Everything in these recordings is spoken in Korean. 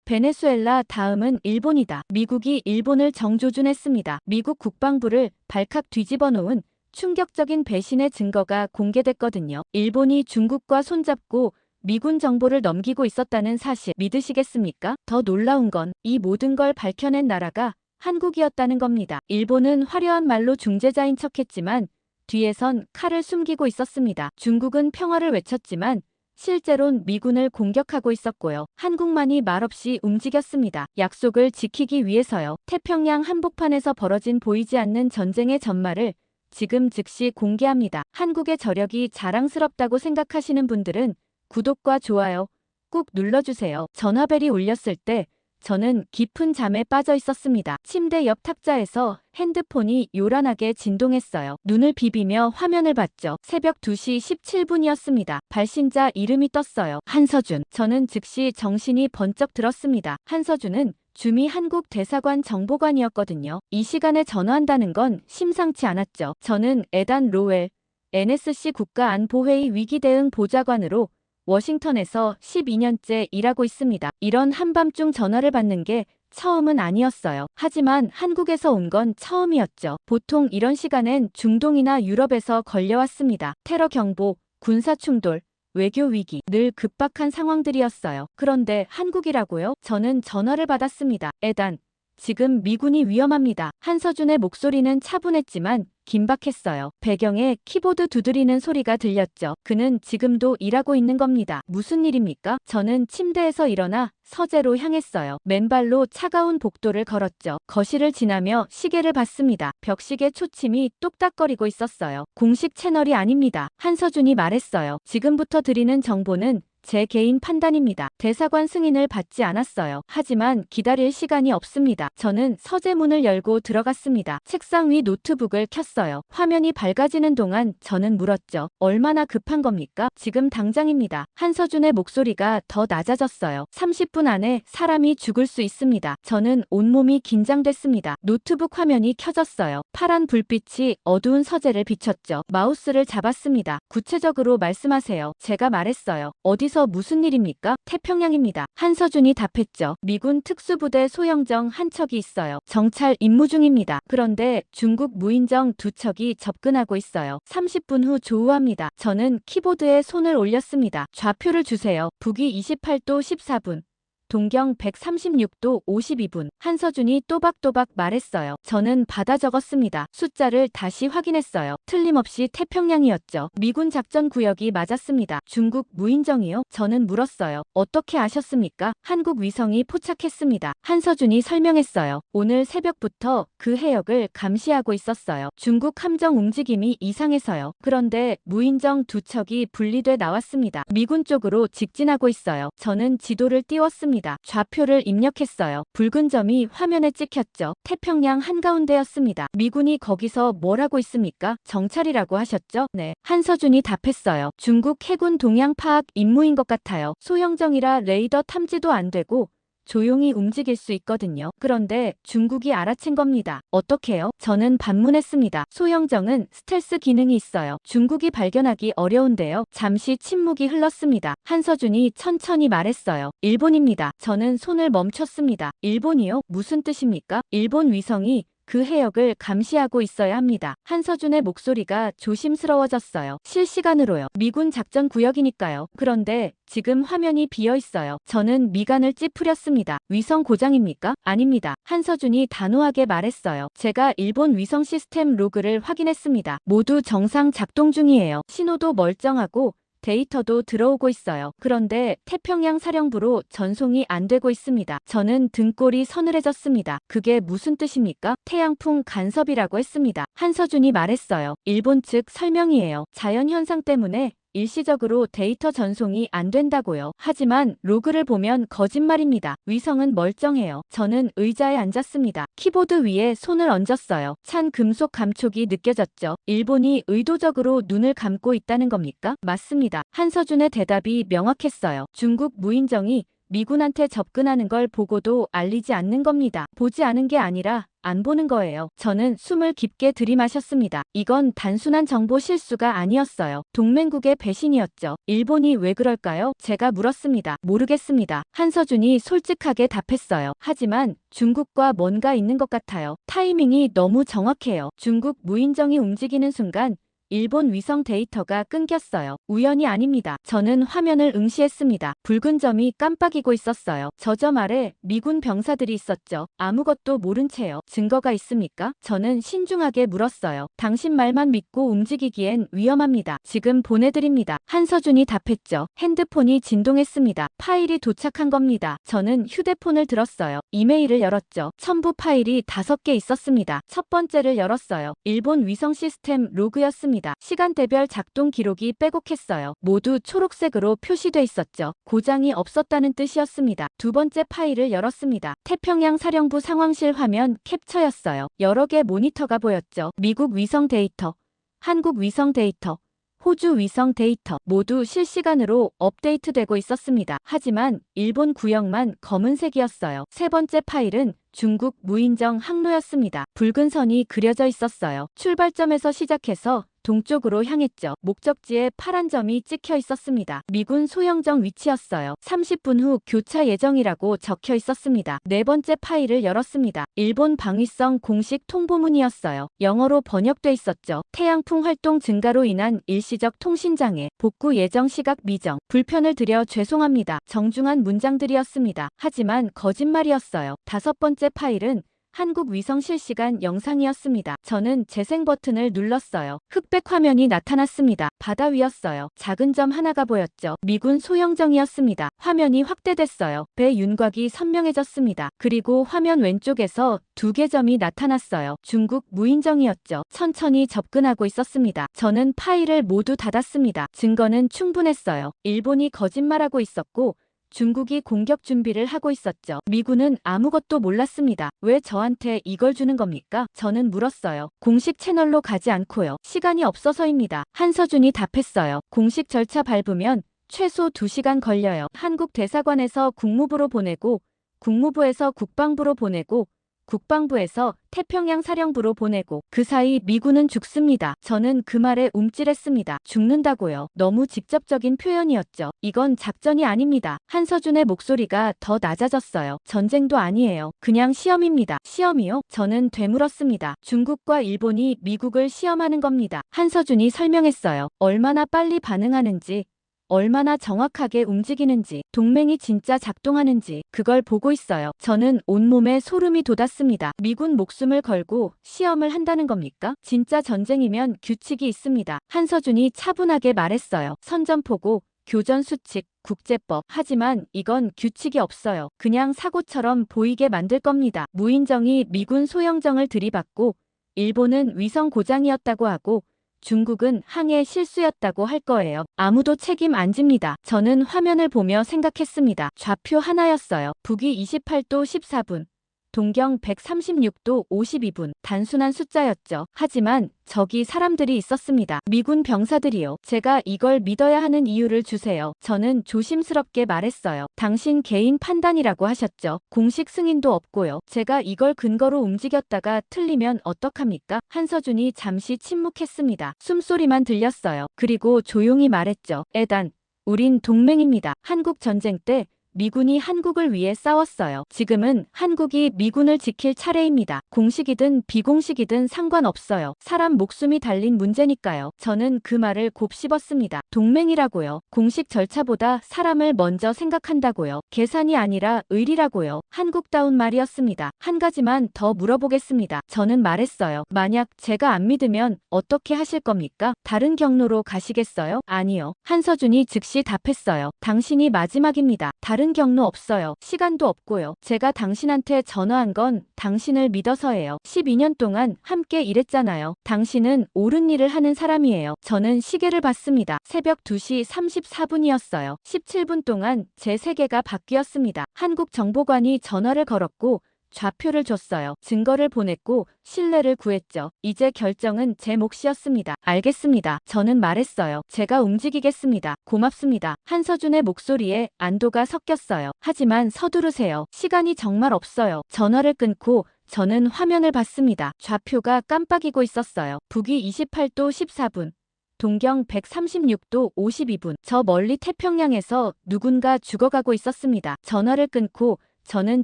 베네수엘라 다음은 일본이다. 미국이 일본을 정조준했습니다. 미국 국방부를 발칵 뒤집어 놓은 충격적인 배신의 증거가 공개됐거든요. 일본이 중국과 손잡고 미군 정보를 넘기고 있었다는 사실 믿으시겠습니까? 더 놀라운 건 이 모든 걸 밝혀낸 나라가 한국이었다는 겁니다. 일본은 화려한 말로 중재자인 척했지만 뒤에선 칼을 숨기고 있었습니다. 중국은 평화를 외쳤지만 실제론 미군을 공격하고 있었고요. 한국만이 말없이 움직였습니다. 약속을 지키기 위해서요. 태평양 한복판에서 벌어진 보이지 않는 전쟁의 전말을 지금 즉시 공개합니다. 한국의 저력이 자랑스럽다고 생각하시는 분들은 구독과 좋아요 꾹 눌러주세요. 전화벨이 울렸을 때 저는 깊은 잠에 빠져 있었습니다. 침대 옆 탁자에서 핸드폰이 요란하게 진동했어요. 눈을 비비며 화면을 봤죠. 새벽 2시 17분이었습니다. 발신자 이름이 떴어요. 한서준. 저는 즉시 정신이 번쩍 들었습니다. 한서준은 주미 한국 대사관 정보관이었거든요. 이 시간에 전화한다는 건 심상치 않았죠. 저는 에단 로웰, NSC 국가안보회의 위기대응 보좌관으로 워싱턴에서 12년째 일하고 있습니다. 이런 한밤중 전화를 받는 게 처음은 아니었어요. 하지만 한국에서 온 건 처음이었죠. 보통 이런 시간엔 중동이나 유럽에서 걸려왔습니다. 테러 경보, 군사 충돌, 외교 위기, 늘 급박한 상황들이었어요. 그런데 한국이라고요? 저는 전화를 받았습니다. 에단, 지금 미군이 위험합니다. 한서준의 목소리는 차분했지만 긴박했어요. 배경에 키보드 두드리는 소리가 들렸죠. 그는 지금도 일하고 있는 겁니다. 무슨 일입니까? 저는 침대에서 일어나 서재로 향했어요. 맨발로 차가운 복도를 걸었죠. 거실을 지나며 시계를 봤습니다. 벽시계 초침이 똑딱거리고 있었어요. 공식 채널이 아닙니다. 한서준이 말했어요. 지금부터 드리는 정보는 제 개인 판단입니다. 대사관 승인을 받지 않았어요. 하지만 기다릴 시간이 없습니다. 저는 서재 문을 열고 들어갔습니다. 책상 위 노트북을 켰어요. 화면이 밝아지는 동안 저는 물었죠. 얼마나 급한 겁니까? 지금 당장입니다. 한서준의 목소리가 더 낮아졌어요. 30분 안에 사람이 죽을 수 있습니다. 저는 온몸이 긴장됐습니다. 노트북 화면이 켜졌어요. 파란 불빛이 어두운 서재를 비췄죠. 마우스를 잡았습니다. 구체적으로 말씀하세요. 제가 말했어요. 어디서 무슨 일입니까? 태평양입니다. 한서준이 답했죠. 미군 특수부대 소형정 한 척이 있어요. 정찰 임무 중입니다. 그런데 중국 무인정 두 척이 접근하고 있어요. 30분 후 조우합니다. 저는 키보드에 손을 올렸습니다. 좌표를 주세요. 북위 28도 14분. 동경 136도 52분. 한서준이 또박또박 말했어요. 저는 받아 적었습니다. 숫자를 다시 확인했어요. 틀림없이 태평양이었죠. 미군 작전 구역이 맞았습니다. 중국 무인정이요? 저는 물었어요. 어떻게 아셨습니까? 한국 위성이 포착했습니다. 한서준이 설명했어요. 오늘 새벽부터 그 해역을 감시하고 있었어요. 중국 함정 움직임이 이상해서요. 그런데 무인정 두 척이 분리돼 나왔습니다. 미군 쪽으로 직진하고 있어요. 저는 지도를 띄웠습니다. 좌표를 입력했어요. 붉은 점이 화면에 찍혔죠. 태평양 한가운데였습니다. 미군이 거기서 뭘 하고 있습니까? 정찰이라고 하셨죠? 네. 한서준이 답했어요. 중국 해군 동향 파악 임무인 것 같아요. 소형정이라 레이더 탐지도 안 되고 조용히 움직일 수 있거든요. 그런데 중국이 알아챈 겁니다. 어떻게요? 저는 반문했습니다. 소형정은 스텔스 기능이 있어요. 중국이 발견하기 어려운데요. 잠시 침묵이 흘렀습니다. 한서준이 천천히 말했어요. 일본입니다. 저는 손을 멈췄습니다. 일본이요? 무슨 뜻입니까? 일본 위성이 그 해역을 감시하고 있어야 합니다. 한서준의 목소리가 조심스러워졌어요. 실시간으로요. 미군 작전 구역이니까요. 그런데 지금 화면이 비어 있어요. 저는 미간을 찌푸렸습니다. 위성 고장입니까? 아닙니다. 한서준이 단호하게 말했어요. 제가 일본 위성 시스템 로그를 확인했습니다. 모두 정상 작동 중이에요. 신호도 멀쩡하고 데이터도 들어오고 있어요. 그런데 태평양 사령부로 전송이 안 되고 있습니다. 저는 등골이 서늘해졌습니다. 그게 무슨 뜻입니까? 태양풍 간섭이라고 했습니다. 한서준이 말했어요. 일본 측 설명이에요. 자연현상 때문에 일시적으로 데이터 전송이 안 된다고요. 하지만 로그를 보면 거짓말입니다. 위성은 멀쩡해요. 저는 의자에 앉았습니다. 키보드 위에 손을 얹었어요. 찬 금속 감촉이 느껴졌죠. 일본이 의도적으로 눈을 감고 있다는 겁니까? 맞습니다. 한서준의 대답이 명확했어요. 중국 무인정이 미군한테 접근하는 걸 보고도 알리지 않는 겁니다. 보지 않은 게 아니라 안 보는 거예요. 저는 숨을 깊게 들이마셨습니다. 이건 단순한 정보 실수가 아니었어요. 동맹국의 배신이었죠. 일본이 왜 그럴까요? 제가 물었습니다. 모르겠습니다. 한서준이 솔직하게 답했어요. 하지만 중국과 뭔가 있는 것 같아요. 타이밍이 너무 정확해요. 중국 무인정이 움직이는 순간 일본 위성 데이터가 끊겼어요. 우연이 아닙니다. 저는 화면을 응시했습니다. 붉은 점이 깜빡이고 있었어요. 저 점 아래 미군 병사들이 있었죠. 아무것도 모른 채요. 증거가 있습니까? 저는 신중하게 물었어요. 당신 말만 믿고 움직이기엔 위험합니다. 지금 보내드립니다. 한서준이 답했죠. 핸드폰이 진동했습니다. 파일이 도착한 겁니다. 저는 휴대폰을 들었어요. 이메일을 열었죠. 첨부 파일이 5개 있었습니다. 첫 번째를 열었어요. 일본 위성 시스템 로그였습니다. 시간대별 작동 기록이 빼곡했어요. 모두 초록색으로 표시돼 있었죠. 고장이 없었다는 뜻이었습니다. 두 번째 파일을 열었습니다. 태평양 사령부 상황실 화면 캡처였어요. 여러 개 모니터가 보였죠. 미국 위성 데이터, 한국 위성 데이터, 호주 위성 데이터 모두 실시간으로 업데이트되고 있었습니다. 하지만 일본 구역만 검은색이었어요. 세 번째 파일은 중국 무인정 항로였습니다. 붉은 선이 그려져 있었어요. 출발점에서 시작해서 동쪽으로 향했죠. 목적지에 파란 점이 찍혀 있었습니다. 미군 소형정 위치였어요. 30분 후 교차 예정이라고 적혀 있었습니다. 네 번째 파일을 열었습니다. 일본 방위성 공식 통보문이었어요. 영어로 번역돼 있었죠. 태양풍 활동 증가로 인한 일시적 통신장애, 복구 예정 시각 미정, 불편을 드려 죄송합니다. 정중한 문장들이었습니다. 하지만 거짓말이었어요. 다섯 번째 파일은 한국 위성 실시간 영상이었습니다. 저는 재생 버튼을 눌렀어요. 흑백 화면이 나타났습니다. 바다 위였어요. 작은 점 하나가 보였죠. 미군 소형정이었습니다. 화면이 확대됐어요. 배 윤곽이 선명해졌습니다. 그리고 화면 왼쪽에서 2개 점이 나타났어요. 중국 무인정이었죠. 천천히 접근하고 있었습니다. 저는 파일을 모두 닫았습니다. 증거는 충분했어요. 일본이 거짓말하고 있었고 중국이 공격 준비를 하고 있었죠. 미군은 아무것도 몰랐습니다. 왜 저한테 이걸 주는 겁니까? 저는 물었어요. 공식 채널로 가지 않고요. 시간이 없어서입니다. 한서준이 답했어요. 공식 절차 밟으면 최소 2시간 걸려요. 한국 대사관에서 국무부로 보내고, 국무부에서 국방부로 보내고, 국방부에서 태평양 사령부로 보내고 그 사이 미군은 죽습니다. 저는 그 말에 움찔했습니다. 죽는다고요. 너무 직접적인 표현이었죠. 이건 작전이 아닙니다. 한서준의 목소리가 더 낮아졌어요. 전쟁도 아니에요. 그냥 시험입니다. 시험이요? 저는 되물었습니다. 중국과 일본이 미국을 시험하는 겁니다. 한서준이 설명했어요. 얼마나 빨리 반응하는지, 얼마나 정확하게 움직이는지, 동맹이 진짜 작동하는지 그걸 보고 있어요. 저는 온몸에 소름이 돋았습니다. 미군 목숨을 걸고 시험을 한다는 겁니까? 진짜 전쟁이면 규칙이 있습니다. 한서준이 차분하게 말했어요. 선전포고, 교전수칙, 국제법. 하지만 이건 규칙이 없어요. 그냥 사고처럼 보이게 만들 겁니다. 무인정이 미군 소형정을 들이받고 일본은 위성 고장이었다고 하고 중국은 항해 실수였다고 할 거예요. 아무도 책임 안 집니다. 저는 화면을 보며 생각했습니다. 좌표 하나였어요. 북위 28도 14분. 동경 136도 52분. 단순한 숫자였죠. 하지만 저기 사람들이 있었습니다. 미군 병사들이요. 제가 이걸 믿어야 하는 이유를 주세요. 저는 조심스럽게 말했어요. 당신 개인 판단이라고 하셨죠. 공식 승인도 없고요. 제가 이걸 근거로 움직였다가 틀리면 어떡합니까? 한서준이 잠시 침묵했습니다. 숨소리만 들렸어요. 그리고 조용히 말했죠. 에단, 우린 동맹입니다. 한국 전쟁 때 미군이 한국을 위해 싸웠어요. 지금은 한국이 미군을 지킬 차례입니다. 공식이든 비공식이든 상관없어요. 사람 목숨이 달린 문제니까요. 저는 그 말을 곱씹었습니다. 동맹이라고요. 공식 절차보다 사람을 먼저 생각한다고요. 계산이 아니라 의리라고요. 한국다운 말이었습니다. 한 가지만 더 물어보겠습니다. 저는 말했어요. 만약 제가 안 믿으면 어떻게 하실 겁니까? 다른 경로로 가시겠어요? 아니요. 한서준이 즉시 답했어요. 당신이 마지막입니다. 다른 경로 없어요. 시간도 없고요. 제가 당신한테 전화한 건 당신을 믿어서예요. 12년 동안 함께 일했잖아요. 당신은 옳은 일을 하는 사람이에요. 저는 시계를 봤습니다. 새벽 2시 34분이었어요. 17분 동안 제 세계가 바뀌었습니다. 한국 정보관이 전화를 걸었고 좌표를 줬어요. 증거를 보냈고 신뢰를 구했죠. 이제 결정은 제 몫이었습니다. 알겠습니다. 저는 말했어요. 제가 움직이겠습니다. 고맙습니다. 한서준의 목소리에 안도가 섞였어요. 하지만 서두르세요. 시간이 정말 없어요. 전화를 끊고 저는 화면을 봤습니다. 좌표가 깜빡이고 있었어요. 북위 28도 14분. 동경 136도 52분. 저 멀리 태평양에서 누군가 죽어가고 있었습니다. 전화를 끊고 저는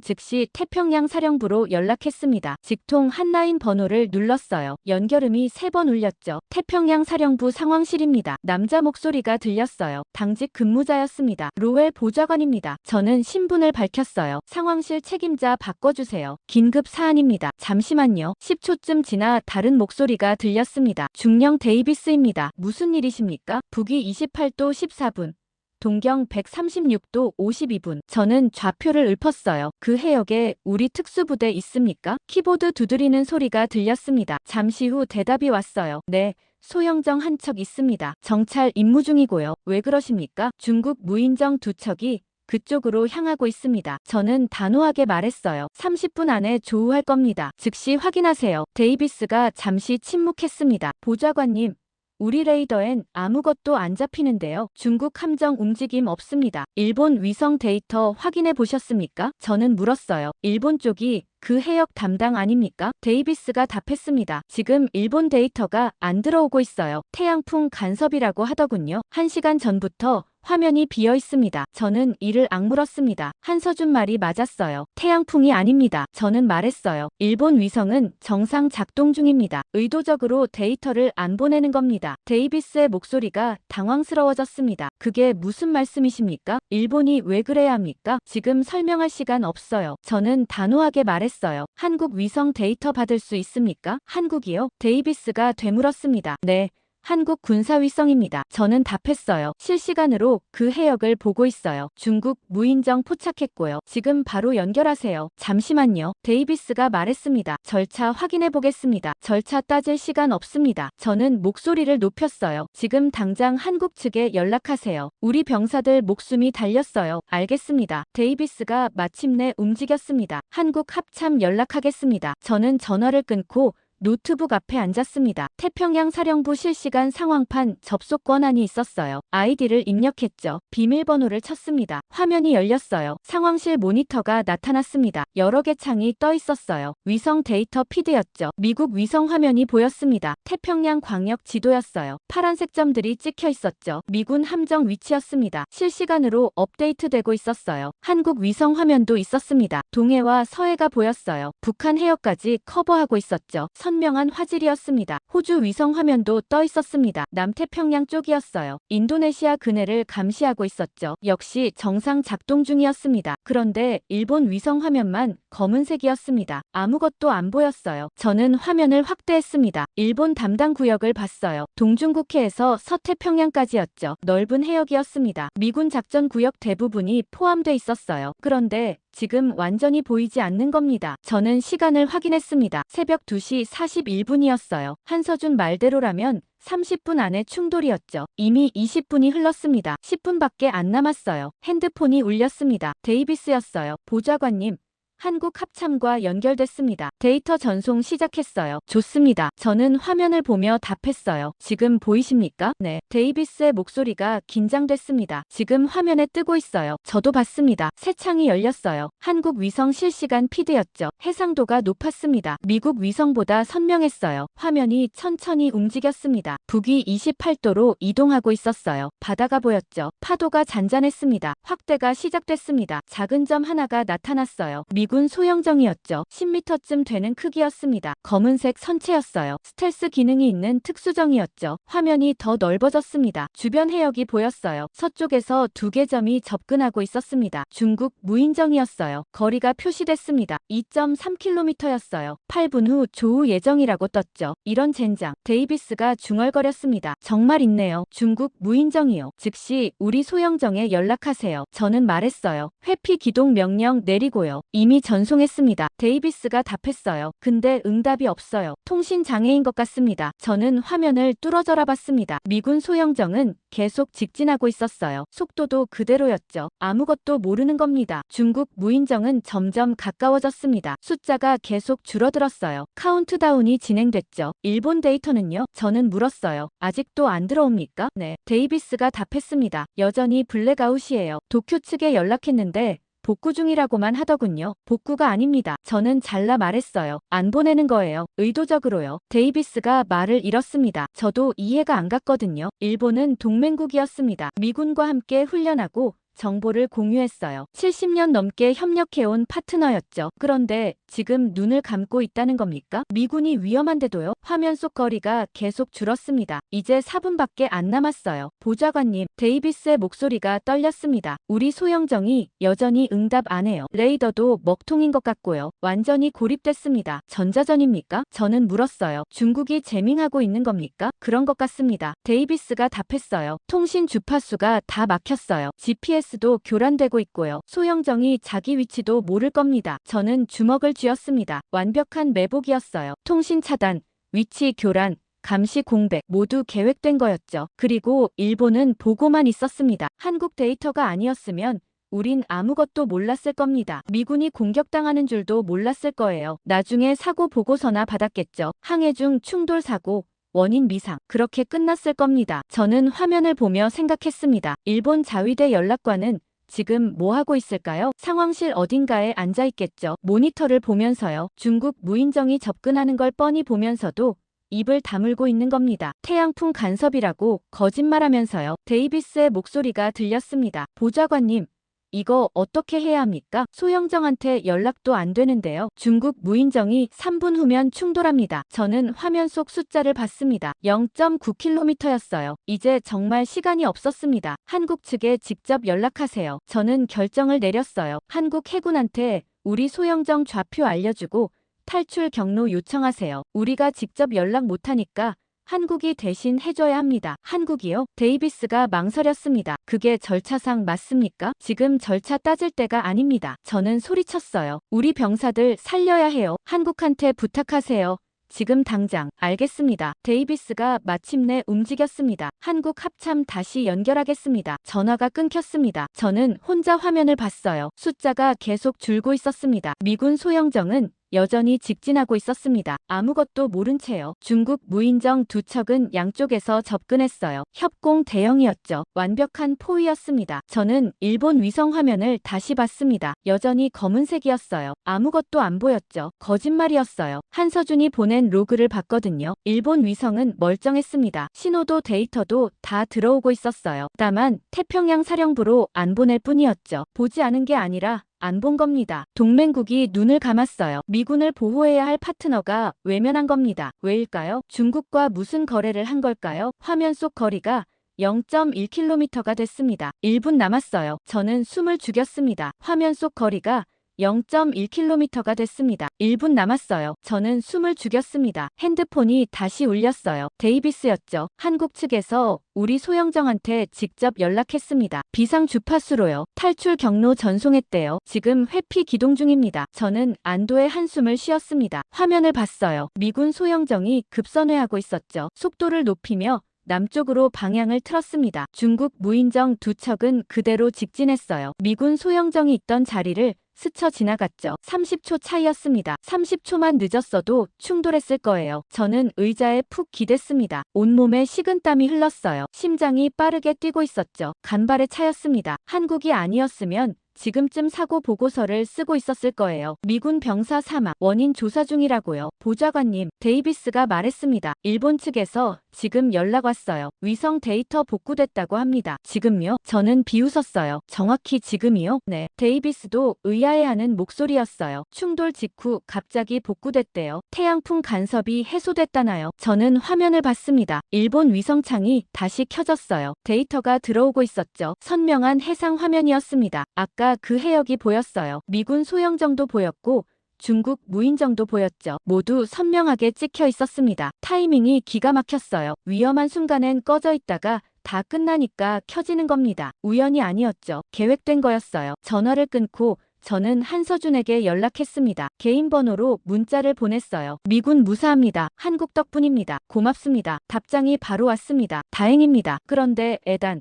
즉시 태평양 사령부로 연락했습니다. 직통 한라인 번호를 눌렀어요. 연결음이 3번 울렸죠. 태평양 사령부 상황실입니다. 남자 목소리가 들렸어요. 당직 근무자였습니다. 로웰 보좌관입니다. 저는 신분을 밝혔어요. 상황실 책임자 바꿔주세요. 긴급 사안입니다. 잠시만요. 10초쯤 지나 다른 목소리가 들렸습니다. 중령 데이비스입니다. 무슨 일이십니까? 북위 28도 14분. 동경 136도 52분. 저는 좌표를 읊었어요. 그 해역에 우리 특수부대 있습니까? 키보드 두드리는 소리가 들렸습니다. 잠시 후 대답이 왔어요. 네. 소형정 한 척 있습니다. 정찰 임무 중이고요. 왜 그러십니까? 중국 무인정 2척이 그쪽으로 향하고 있습니다. 저는 단호하게 말했어요. 30분 안에 조우할 겁니다. 즉시 확인하세요. 데이비스가 잠시 침묵했습니다. 보좌관님. 우리 레이더엔 아무것도 안 잡히는데요. 중국 함정 움직임 없습니다. 일본 위성 데이터 확인해 보셨습니까? 저는 물었어요. 일본 쪽이 그 해역 담당 아닙니까? 데이비스가 답했습니다. 지금 일본 데이터가 안 들어오고 있어요. 태양풍 간섭이라고 하더군요. 1시간 전부터 화면이 비어 있습니다. 저는 이를 악물었습니다. 한서준 말이 맞았어요. 태양풍이 아닙니다. 저는 말했어요. 일본 위성은 정상 작동 중입니다. 의도적으로 데이터를 안 보내는 겁니다. 데이비스의 목소리가 당황스러워졌습니다. 그게 무슨 말씀이십니까? 일본이 왜 그래야 합니까? 지금 설명할 시간 없어요. 저는 단호하게 말했어요. 한국 위성 데이터 받을 수 있습니까? 한국이요? 데이비스가 되물었습니다. 네. 한국 군사위성입니다. 저는 답했어요. 실시간으로 그 해역을 보고 있어요. 중국 무인정 포착했고요. 지금 바로 연결하세요. 잠시만요. 데이비스가 말했습니다. 절차 확인해 보겠습니다. 절차 따질 시간 없습니다. 저는 목소리를 높였어요. 지금 당장 한국 측에 연락하세요. 우리 병사들 목숨이 달렸어요. 알겠습니다. 데이비스가 마침내 움직였습니다. 한국 합참 연락하겠습니다. 저는 전화를 끊고 노트북 앞에 앉았습니다. 태평양 사령부 실시간 상황판 접속 권한이 있었어요. 아이디를 입력했죠. 비밀번호를 쳤습니다. 화면이 열렸어요. 상황실 모니터가 나타났습니다. 여러 개 창이 떠 있었어요. 위성 데이터 피드였죠. 미국 위성 화면이 보였습니다. 태평양 광역 지도였어요. 파란색 점들이 찍혀 있었죠. 미군 함정 위치였습니다. 실시간으로 업데이트되고 있었어요. 한국 위성 화면도 있었습니다. 동해와 서해가 보였어요. 북한 해역까지 커버하고 있었죠. 선명한 화질이었습니다. 호주 위성 화면도 떠 있었습니다. 남태평양 쪽이었어요. 인도네시아 근해를 감시하고 있었죠. 역시 정상 작동 중이었습니다. 그런데 일본 위성 화면만 검은색이었습니다. 아무것도 안 보였어요. 저는 화면을 확대했습니다. 일본 담당 구역을 봤어요. 동중국해에서 서태평양까지였죠. 넓은 해역이었습니다. 미군 작전 구역 대부분이 포함돼 있었어요. 그런데 지금 완전히 보이지 않는 겁니다. 저는 시간을 확인했습니다. 새벽 2시 41분이었어요. 한서준 말대로라면 30분 안에 충돌이었죠. 이미 20분이 흘렀습니다. 10분밖에 안 남았어요. 핸드폰이 울렸습니다. 데이비스였어요. 보좌관님. 한국 합참과 연결됐습니다. 데이터 전송 시작했어요. 좋습니다. 저는 화면을 보며 답했어요. 지금 보이십니까? 네. 데이비스의 목소리가 긴장됐습니다. 지금 화면에 뜨고 있어요. 저도 봤습니다. 새 창이 열렸어요. 한국 위성 실시간 피드였죠. 해상도가 높았습니다. 미국 위성보다 선명했어요. 화면이 천천히 움직였습니다. 북위 28도로 이동하고 있었어요. 바다가 보였죠. 파도가 잔잔했습니다. 확대가 시작됐습니다. 작은 점 하나가 나타났어요. 미군 소형정이었죠. 10m쯤 되는 크기였습니다. 검은색 선체였어요. 스텔스 기능이 있는 특수정이었죠. 화면이 더 넓어졌습니다. 주변 해역이 보였어요. 서쪽에서 2개 점이 접근하고 있었습니다. 중국 무인정이었어요. 거리가 표시됐습니다. 2.3km였어요. 8분 후 조우 예정이라고 떴죠. 이런 젠장. 데이비스가 중얼거렸습니다. 정말 있네요. 중국 무인정이요. 즉시 우리 소형정에 연락하세요. 저는 말했어요. 회피 기동 명령 내리고요. 이미 전송했습니다. 데이비스가 답했어요. 근데 응답이 없어요. 통신 장애인 것 같습니다. 저는 화면을 뚫어져라 봤습니다. 미군 소형정은 계속 직진하고 있었어요. 속도도 그대로였죠. 아무것도 모르는 겁니다. 중국 무인정은 점점 가까워졌습니다. 숫자가 계속 줄어들었어요. 카운트다운이 진행됐죠. 일본 데이터는요? 저는 물었어요. 아직도 안 들어옵니까? 네. 데이비스가 답했습니다. 여전히 블랙아웃이에요. 도쿄 측에 연락했는데 복구 중이라고만 하더군요. 복구가 아닙니다. 저는 잘라 말했어요. 안 보내는 거예요. 의도적으로요. 데이비스가 말을 잃었습니다. 저도 이해가 안 갔거든요. 일본은 동맹국이었습니다. 미군과 함께 훈련하고 정보를 공유했어요. 70년 넘게 협력해온 파트너였죠. 그런데 지금 눈을 감고 있다는 겁니까? 미군이 위험한데도요? 화면 속 거리가 계속 줄었습니다. 이제 4분밖에 안 남았어요. 보좌관님, 데이비스의 목소리가 떨렸습니다. 우리 소영정이 여전히 응답 안 해요. 레이더도 먹통인 것 같고요. 완전히 고립됐습니다. 전자전입니까? 저는 물었어요. 중국이 재밍하고 있는 겁니까? 그런 것 같습니다. 데이비스가 답했어요. 통신 주파수가 다 막혔어요. GPS도 교란되고 있고요. 소영정이 자기 위치도 모를 겁니다. 저는 주먹을 쥐었습니다. 완벽한 매복이었어요. 통신 차단, 위치 교란, 감시 공백 모두 계획된 거였죠. 그리고 일본은 보고만 있었습니다. 한국 데이터가 아니었으면 우린 아무것도 몰랐을 겁니다. 미군이 공격당하는 줄도 몰랐을 거예요. 나중에 사고 보고서나 받았겠죠. 항해 중 충돌 사고, 원인 미상. 그렇게 끝났을 겁니다. 저는 화면을 보며 생각했습니다. 일본 자위대 연락관은 지금 뭐 하고 있을까요? 상황실 어딘가에 앉아 있겠죠. 모니터를 보면서요. 중국 무인정이 접근하는 걸 뻔히 보면서도 입을 다물고 있는 겁니다. 태양풍 간섭이라고 거짓말하면서요. 데이비스의 목소리가 들렸습니다. 보좌관님, 이거 어떻게 해야 합니까? 소영정한테 연락도 안 되는데요. 중국 무인정이 3분 후면 충돌합니다. 저는 화면 속 숫자를 봤습니다. 0.9km였어요. 이제 정말 시간이 없었습니다. 한국 측에 직접 연락하세요. 저는 결정을 내렸어요. 한국 해군한테 우리 소영정 좌표 알려주고 탈출 경로 요청하세요. 우리가 직접 연락 못하니까 한국이 대신 해줘야 합니다. 한국이요? 데이비스가 망설였습니다. 그게 절차상 맞습니까? 지금 절차 따질 때가 아닙니다. 저는 소리쳤어요. 우리 병사들 살려야 해요. 한국한테 부탁하세요. 지금 당장. 알겠습니다. 데이비스가 마침내 움직였습니다. 한국 합참 다시 연결하겠습니다. 전화가 끊겼습니다. 저는 혼자 화면을 봤어요. 숫자가 계속 줄고 있었습니다. 미군 소영정은 여전히 직진하고 있었습니다. 아무것도 모른 채요. 중국 무인정 두 척은 양쪽에서 접근했어요. 협공 대형이었죠. 완벽한 포위였습니다. 저는 일본 위성 화면을 다시 봤습니다. 여전히 검은색이었어요. 아무것도 안 보였죠. 거짓말이었어요. 한서준이 보낸 로그를 봤거든요. 일본 위성은 멀쩡했습니다. 신호도 데이터도 다 들어오고 있었어요. 다만 태평양 사령부로 안 보낼 뿐이었죠. 보지 않은 게 아니라 안 본 겁니다. 동맹국이 눈을 감았어요. 미군을 보호해야 할 파트너가 외면한 겁니다. 왜일까요? 중국과 무슨 거래를 한 걸까요? 화면 속 거리가 0.1km가 됐습니다. 1분 남았어요. 저는 숨을 죽였습니다. 화면 속 거리가 0.1km가 됐습니다. 1분 남았어요. 저는 숨을 죽였습니다. 핸드폰이 다시 울렸어요. 데이비스였죠. 한국 측에서 우리 소영정한테 직접 연락했습니다. 비상 주파수로요. 탈출 경로 전송했대요. 지금 회피 기동 중입니다. 저는 안도의 한숨을 쉬었습니다. 화면을 봤어요. 미군 소영정이 급선회하고 있었죠. 속도를 높이며 남쪽으로 방향을 틀었습니다. 중국 무인정 두 척은 그대로 직진했어요. 미군 소영정이 있던 자리를 스쳐 지나갔죠. 30초 차이였습니다. 30초만 늦었어도 충돌했을 거예요. 저는 의자에 푹 기댔습니다. 온몸에 식은땀이 흘렀어요. 심장이 빠르게 뛰고 있었죠. 간발의 차였습니다. 한국이 아니었으면 지금쯤 사고 보고서를 쓰고 있었을 거예요. 미군 병사 사망, 원인 조사 중이라고요. 보좌관님, 데이비스가 말했습니다. 일본 측에서 지금 연락 왔어요. 위성 데이터 복구됐다고 합니다. 지금요? 저는 비웃었어요. 정확히 지금이요? 네. 데이비스도 의아해하는 목소리였어요. 충돌 직후 갑자기 복구됐대요. 태양풍 간섭이 해소됐다나요? 저는 화면을 봤습니다. 일본 위성창이 다시 켜졌어요. 데이터가 들어오고 있었죠. 선명한 해상 화면이었습니다. 아까 그 해역이 보였어요. 미군 소영정도 보였고 중국 무인정도 보였죠. 모두 선명하게 찍혀 있었습니다. 타이밍이 기가 막혔어요. 위험한 순간엔 꺼져 있다가 다 끝나니까 켜지는 겁니다. 우연이 아니었죠. 계획된 거였어요. 전화를 끊고 저는 한서준에게 연락했습니다. 개인 번호로 문자를 보냈어요. 미군 무사합니다. 한국 덕분입니다. 고맙습니다. 답장이 바로 왔습니다. 다행입니다. 그런데 에단,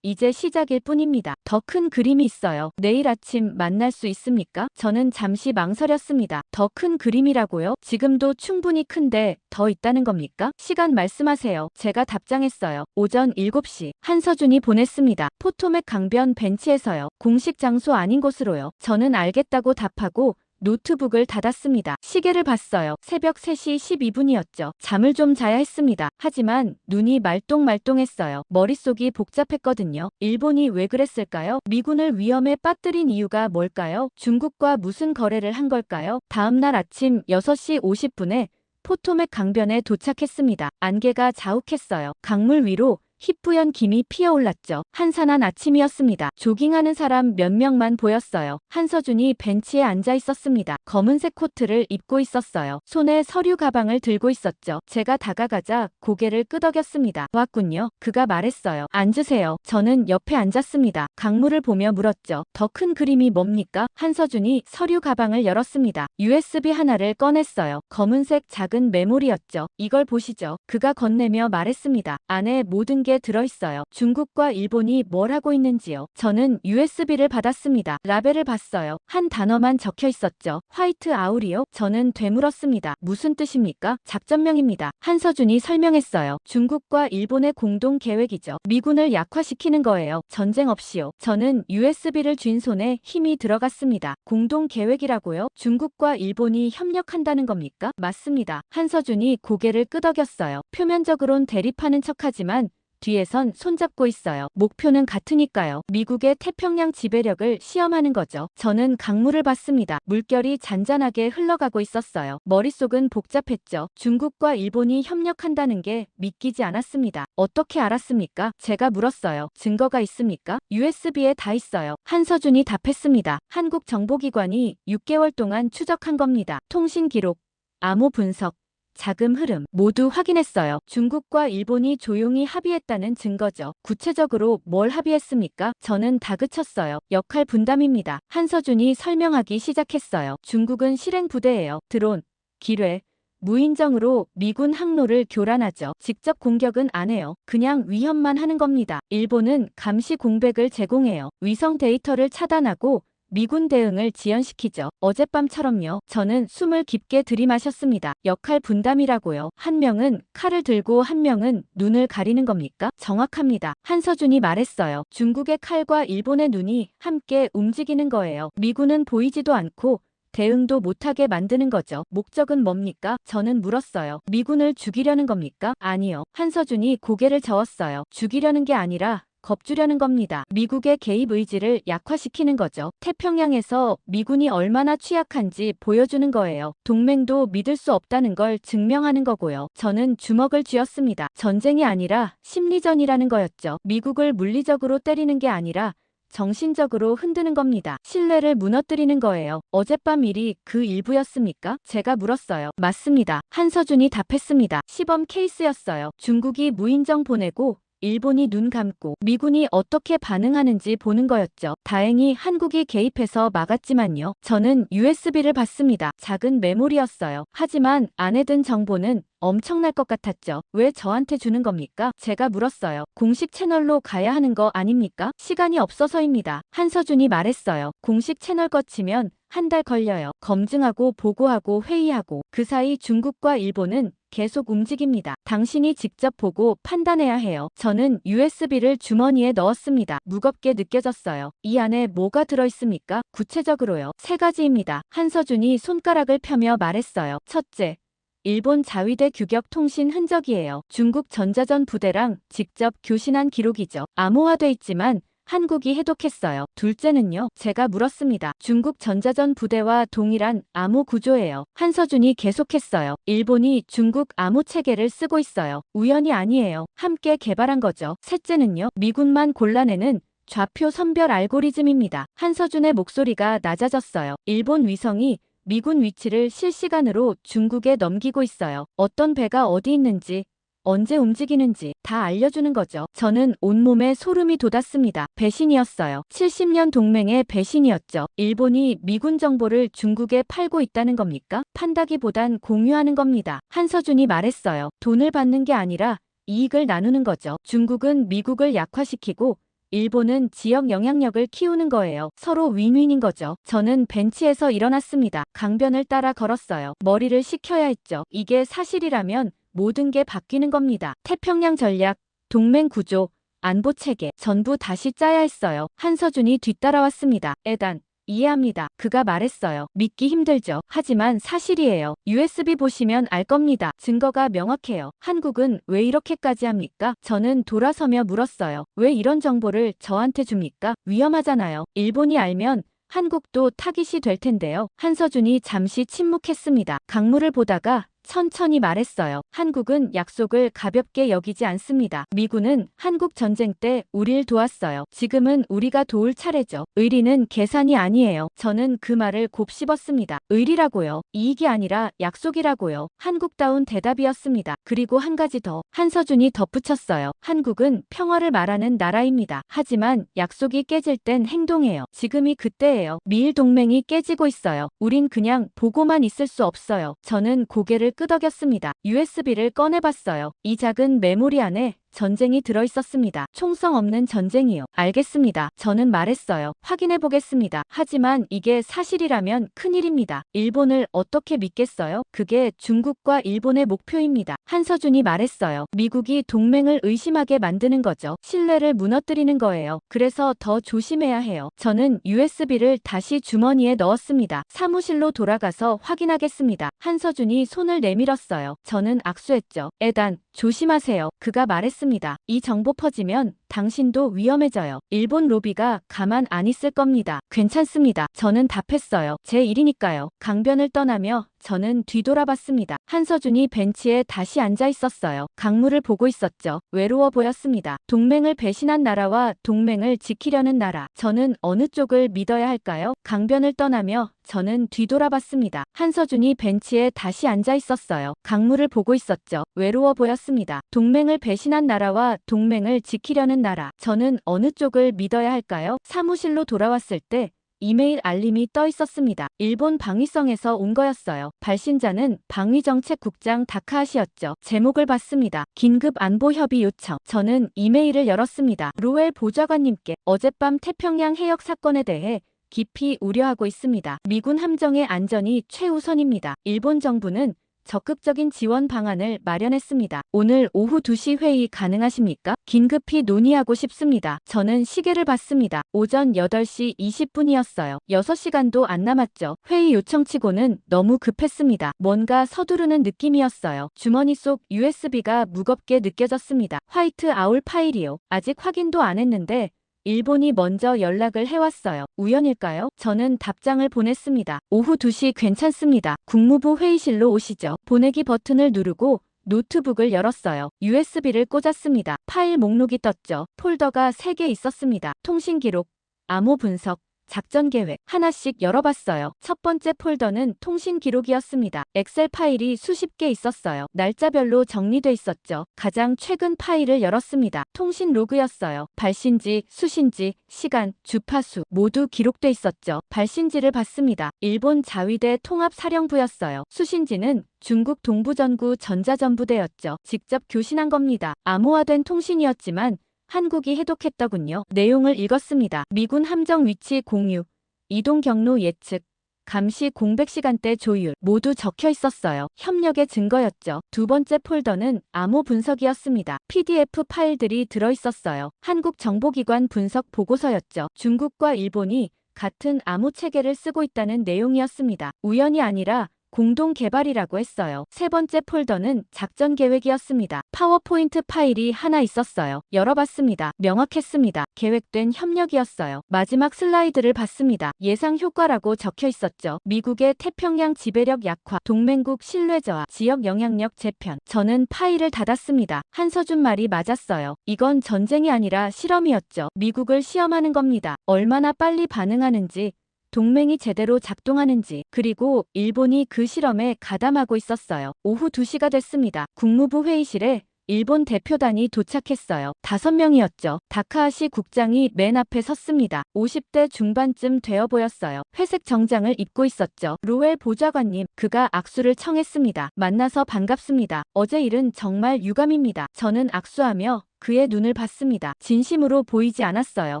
이제 시작일 뿐입니다. 더 큰 그림이 있어요. 내일 아침 만날 수 있습니까? 저는 잠시 망설였습니다. 더 큰 그림이라고요? 지금도 충분히 큰데 더 있다는 겁니까? 시간 말씀하세요. 제가 답장했어요. 오전 7시. 한서준이 보냈습니다. 포토맥 강변 벤치에서요. 공식 장소 아닌 곳으로요. 저는 알겠다고 답하고 노트북을 닫았습니다. 시계를 봤어요. 새벽 3시 12분이었죠. 잠을 좀 자야 했습니다. 하지만 눈이 말똥말똥했어요. 머릿속이 복잡했거든요. 일본이 왜 그랬을까요? 미군을 위험에 빠뜨린 이유가 뭘까요? 중국과 무슨 거래를 한 걸까요? 다음날 아침 6시 50분에 포토맥 강변에 도착했습니다. 안개가 자욱했어요. 강물 위로 희뿌연 김이 피어올랐죠. 한산한 아침이었습니다. 조깅하는 사람 몇 명만 보였어요. 한서준이 벤치에 앉아 있었습니다. 검은색 코트를 입고 있었어요. 손에 서류 가방을 들고 있었죠. 제가 다가가자 고개를 끄덕였습니다. 왔군요. 그가 말했어요. 앉으세요. 저는 옆에 앉았습니다. 강물을 보며 물었죠. 더 큰 그림이 뭡니까? 한서준이 서류 가방을 열었습니다. USB 하나를 꺼냈어요. 검은색 작은 메모리였죠. 이걸 보시죠. 그가 건네며 말했습니다. 안에 모든 게 들어있어요. 중국과 일본이 뭘 하고 있는지요. 저는 USB를 받았습니다. 라벨을 봤어요. 한 단어만 적혀 있었죠. 화이트 아울이요? 저는 되물었습니다. 무슨 뜻입니까? 작전명입니다. 한서준이 설명했어요. 중국과 일본의 공동 계획이죠. 미군을 약화시키는 거예요. 전쟁 없이요. 저는 USB를 쥔 손에 힘이 들어갔습니다. 공동 계획이라고요? 중국과 일본이 협력한다는 겁니까? 맞습니다. 한서준이 고개를 끄덕였어요. 표면적으론 대립하는 척하지만 뒤에선 손잡고 있어요. 목표는 같으니까요. 미국의 태평양 지배력을 시험하는 거죠. 저는 강물을 봤습니다. 물결이 잔잔하게 흘러가고 있었어요. 머릿속은 복잡했죠. 중국과 일본이 협력한다는 게 믿기지 않았습니다. 어떻게 알았습니까? 제가 물었어요. 증거가 있습니까? USB에 다 있어요. 한서준이 답했습니다. 한국 정보기관이 6개월 동안 추적한 겁니다. 통신 기록, 암호 분석, 자금 흐름 모두 확인했어요. 중국과 일본이 조용히 합의했다는 증거죠. 구체적으로 뭘 합의했습니까? 저는 다그쳤어요. 역할 분담입니다. 한서준이 설명하기 시작했어요. 중국은 실행 부대예요. 드론, 기뢰, 무인정으로 미군 항로를 교란하죠. 직접 공격은 안 해요. 그냥 위협만 하는 겁니다. 일본은 감시 공백을 제공해요. 위성 데이터를 차단하고 미군 대응을 지연시키죠. 어젯밤처럼요. 저는 숨을 깊게 들이마셨습니다. 역할 분담이라고요. 한 명은 칼을 들고 한 명은 눈을 가리는 겁니까? 정확합니다. 한서준이 말했어요. 중국의 칼과 일본의 눈이 함께 움직이는 거예요. 미군은 보이지도 않고 대응도 못하게 만드는 거죠. 목적은 뭡니까? 저는 물었어요. 미군을 죽이려는 겁니까? 아니요. 한서준이 고개를 저었어요. 죽이려는 게 아니라 겁주려는 겁니다. 미국의 개입 의지를 약화시키는 거죠. 태평양에서 미군이 얼마나 취약한지 보여주는 거예요. 동맹도 믿을 수 없다는 걸 증명하는 거고요. 저는 주먹을 쥐었습니다. 전쟁이 아니라 심리전이라는 거였죠. 미국을 물리적으로 때리는 게 아니라 정신적으로 흔드는 겁니다. 신뢰를 무너뜨리는 거예요. 어젯밤 일이 그 일부였습니까? 제가 물었어요. 맞습니다. 한서준이 답했습니다. 시범 케이스였어요. 중국이 무인정 보내고 일본이 눈 감고 미군이 어떻게 반응하는지 보는 거였죠. 다행히 한국이 개입해서 막았지만요. 저는 USB를 봤습니다. 작은 메모리였어요. 하지만 안에 든 정보는 엄청날 것 같았죠. 왜 저한테 주는 겁니까? 제가 물었어요. 공식 채널로 가야 하는 거 아닙니까? 시간이 없어서입니다. 한서준이 말했어요. 공식 채널 거치면 한 달 걸려요. 검증하고 보고하고 회의하고 그 사이 중국과 일본은 계속 움직입니다. 당신이 직접 보고 판단해야 해요. 저는 USB를 주머니에 넣었습니다. 무겁게 느껴졌어요. 이 안에 뭐가 들어있습니까? 구체적으로요. 3가지입니다. 한서준이 손가락을 펴며 말했어요. 첫째, 일본 자위대 규격 통신 흔적이에요. 중국 전자전 부대랑 직접 교신한 기록이죠. 암호화돼 있지만 한국이 해독했어요. 둘째는요? 제가 물었습니다. 중국 전자전 부대와 동일한 암호 구조예요. 한서준이 계속했어요. 일본이 중국 암호 체계를 쓰고 있어요. 우연이 아니에요. 함께 개발한 거죠. 셋째는요? 미군만 골라내는 좌표 선별 알고리즘입니다. 한서준의 목소리가 낮아졌어요. 일본 위성이 미군 위치를 실시간으로 중국에 넘기고 있어요. 어떤 배가 어디 있는지, 언제 움직이는지 다 알려주는 거죠. 저는 온몸에 소름이 돋았습니다. 배신이었어요. 70년 동맹의 배신이었죠. 일본이 미군 정보를 중국에 팔고 있다는 겁니까? 판다기보단 공유하는 겁니다. 한서준이 말했어요. 돈을 받는 게 아니라 이익을 나누는 거죠. 중국은 미국을 약화시키고 일본은 지역 영향력을 키우는 거예요. 서로 윈윈인 거죠. 저는 벤치에서 일어났습니다. 강변을 따라 걸었어요. 머리를 식혀야 했죠. 이게 사실이라면 모든 게 바뀌는 겁니다. 태평양 전략, 동맹 구조, 안보 체계 전부 다시 짜야 했어요. 한서준이 뒤따라왔습니다. 에단, 이해합니다. 그가 말했어요. 믿기 힘들죠. 하지만 사실이에요. USB 보시면 알 겁니다. 증거가 명확해요. 한국은 왜 이렇게까지 합니까? 저는 돌아서며 물었어요. 왜 이런 정보를 저한테 줍니까? 위험하잖아요. 일본이 알면 한국도 타깃이 될 텐데요. 한서준이 잠시 침묵했습니다. 강물을 보다가 천천히 말했어요. 한국은 약속을 가볍게 여기지 않습니다. 미군은 한국 전쟁 때 우릴 도왔어요. 지금은 우리가 도울 차례죠. 의리는 계산이 아니에요. 저는 그 말을 곱씹었습니다. 의리라고요. 이익이 아니라 약속이라고요. 한국다운 대답이었습니다. 그리고 한 가지 더. 한서준이 덧붙였어요. 한국은 평화를 말하는 나라입니다. 하지만 약속이 깨질 땐 행동해요. 지금이 그때예요. 미일 동맹이 깨지고 있어요. 우린 그냥 보고만 있을 수 없어요. 저는 고개를 끄덕였습니다. USB를 꺼내봤어요. 이 작은 메모리 안에 전쟁이 들어있었습니다. 총성 없는 전쟁이요. 알겠습니다. 저는 말했어요. 확인해 보겠습니다. 하지만 이게 사실이라면 큰일입니다. 일본을 어떻게 믿겠어요? 그게 중국과 일본의 목표입니다. 한서준이 말했어요. 미국이 동맹을 의심하게 만드는 거죠. 신뢰를 무너뜨리는 거예요. 그래서 더 조심해야 해요. 저는 USB를 다시 주머니에 넣었습니다. 사무실로 돌아가서 확인하겠습니다. 한서준이 손을 내밀었어요. 저는 악수했죠. 에단, 조심하세요. 그가 말했습니다. 이 정보 퍼지면 당신도 위험해져요. 일본 로비가 가만 안 있을 겁니다. 괜찮습니다. 저는 답했어요. 제 일이니까요. 강변을 떠나며 저는 뒤돌아봤습니다. 한서준이 벤치에 다시 앉아 있었어요. 강물을 보고 있었죠. 외로워 보였습니다. 동맹을 배신한 나라와 동맹을 지키려는 나라. 저는 어느 쪽을 믿어야 할까요? 강변을 떠나며 저는 뒤돌아봤습니다. 한서준이 벤치에 다시 앉아 있었어요. 강물을 보고 있었죠. 외로워 보였습니다. 동맹을 배신한 나라와 동맹을 지키려는 나라. 저는 어느 쪽을 믿어야 할까요? 사무실로 돌아왔을 때 이메일 알림이 떠 있었습니다. 일본 방위성에서 온 거였어요. 발신자는 방위정책국장 다카하시였죠. 제목을 봤습니다. 긴급 안보 협의 요청. 저는 이메일을 열었습니다. 로웰 보좌관님께 어젯밤 태평양 해역 사건에 대해 깊이 우려하고 있습니다. 미군 함정의 안전이 최우선입니다. 일본 정부는 적극적인 지원 방안을 마련했습니다. 오늘 오후 2시 회의 가능하십니까? 긴급히 논의하고 싶습니다. 저는 시계를 봤습니다. 오전 8시 20분이었어요. 6시간도 안 남았죠. 회의 요청치고는 너무 급했습니다. 뭔가 서두르는 느낌이었어요. 주머니 속 USB가 무겁게 느껴졌습니다. 화이트 아울 파일이요. 아직 확인도 안 했는데 일본이 먼저 연락을 해왔어요. 우연일까요? 저는 답장을 보냈습니다. 오후 2시 괜찮습니다. 국무부 회의실로 오시죠. 보내기 버튼을 누르고 노트북을 열었어요. USB를 꽂았습니다. 파일 목록이 떴죠. 폴더가 3개 있었습니다. 통신 기록, 암호 분석, 작전 계획 하나씩 열어봤어요. 첫 번째 폴더는 통신 기록이었습니다. 엑셀 파일이 수십 개 있었어요. 날짜별로 정리돼 있었죠. 가장 최근 파일을 열었습니다. 통신 로그였어요. 발신지, 수신지, 시간, 주파수 모두 기록돼 있었죠. 발신지를 봤습니다. 일본 자위대 통합사령부였어요. 수신지는 중국 동부전구 전자전부대였죠. 직접 교신한 겁니다. 암호화된 통신이었지만 한국이 해독했더군요. 내용을 읽었습니다. 미군 함정 위치 공유, 이동 경로 예측, 감시 공백 시간대 조율 모두 적혀 있었어요. 협력의 증거였죠. 두 번째 폴더는 암호 분석이었습니다. PDF 파일들이 들어 있었어요. 한국 정보기관 분석 보고서였죠. 중국과 일본이 같은 암호 체계를 쓰고 있다는 내용이었습니다. 우연이 아니라 공동 개발이라고 했어요. 세 번째 폴더는 작전 계획이었습니다. 파워포인트 파일이 하나 있었어요. 열어봤습니다. 명확했습니다. 계획된 협력이었어요. 마지막 슬라이드를 봤습니다. 예상 효과라고 적혀 있었죠. 미국의 태평양 지배력 약화, 동맹국 신뢰 저하, 지역 영향력 재편. 저는 파일을 닫았습니다. 한서준 말이 맞았어요. 이건 전쟁이 아니라 실험이었죠. 미국을 시험하는 겁니다. 얼마나 빨리 반응하는지, 동맹이 제대로 작동하는지, 그리고 일본이 그 실험에 가담하고 있었어요. 오후 2시가 됐습니다. 국무부 회의실에 일본 대표단이 도착했어요. 5명이었죠. 다카하시 국장이 맨 앞에 섰습니다. 50대 중반쯤 되어 보였어요. 회색 정장을 입고 있었죠. 로웰 보좌관님, 그가 악수를 청했습니다. 만나서 반갑습니다. 어제 일은 정말 유감입니다. 저는 악수하며 그의 눈을 봤습니다. 진심으로 보이지 않았어요.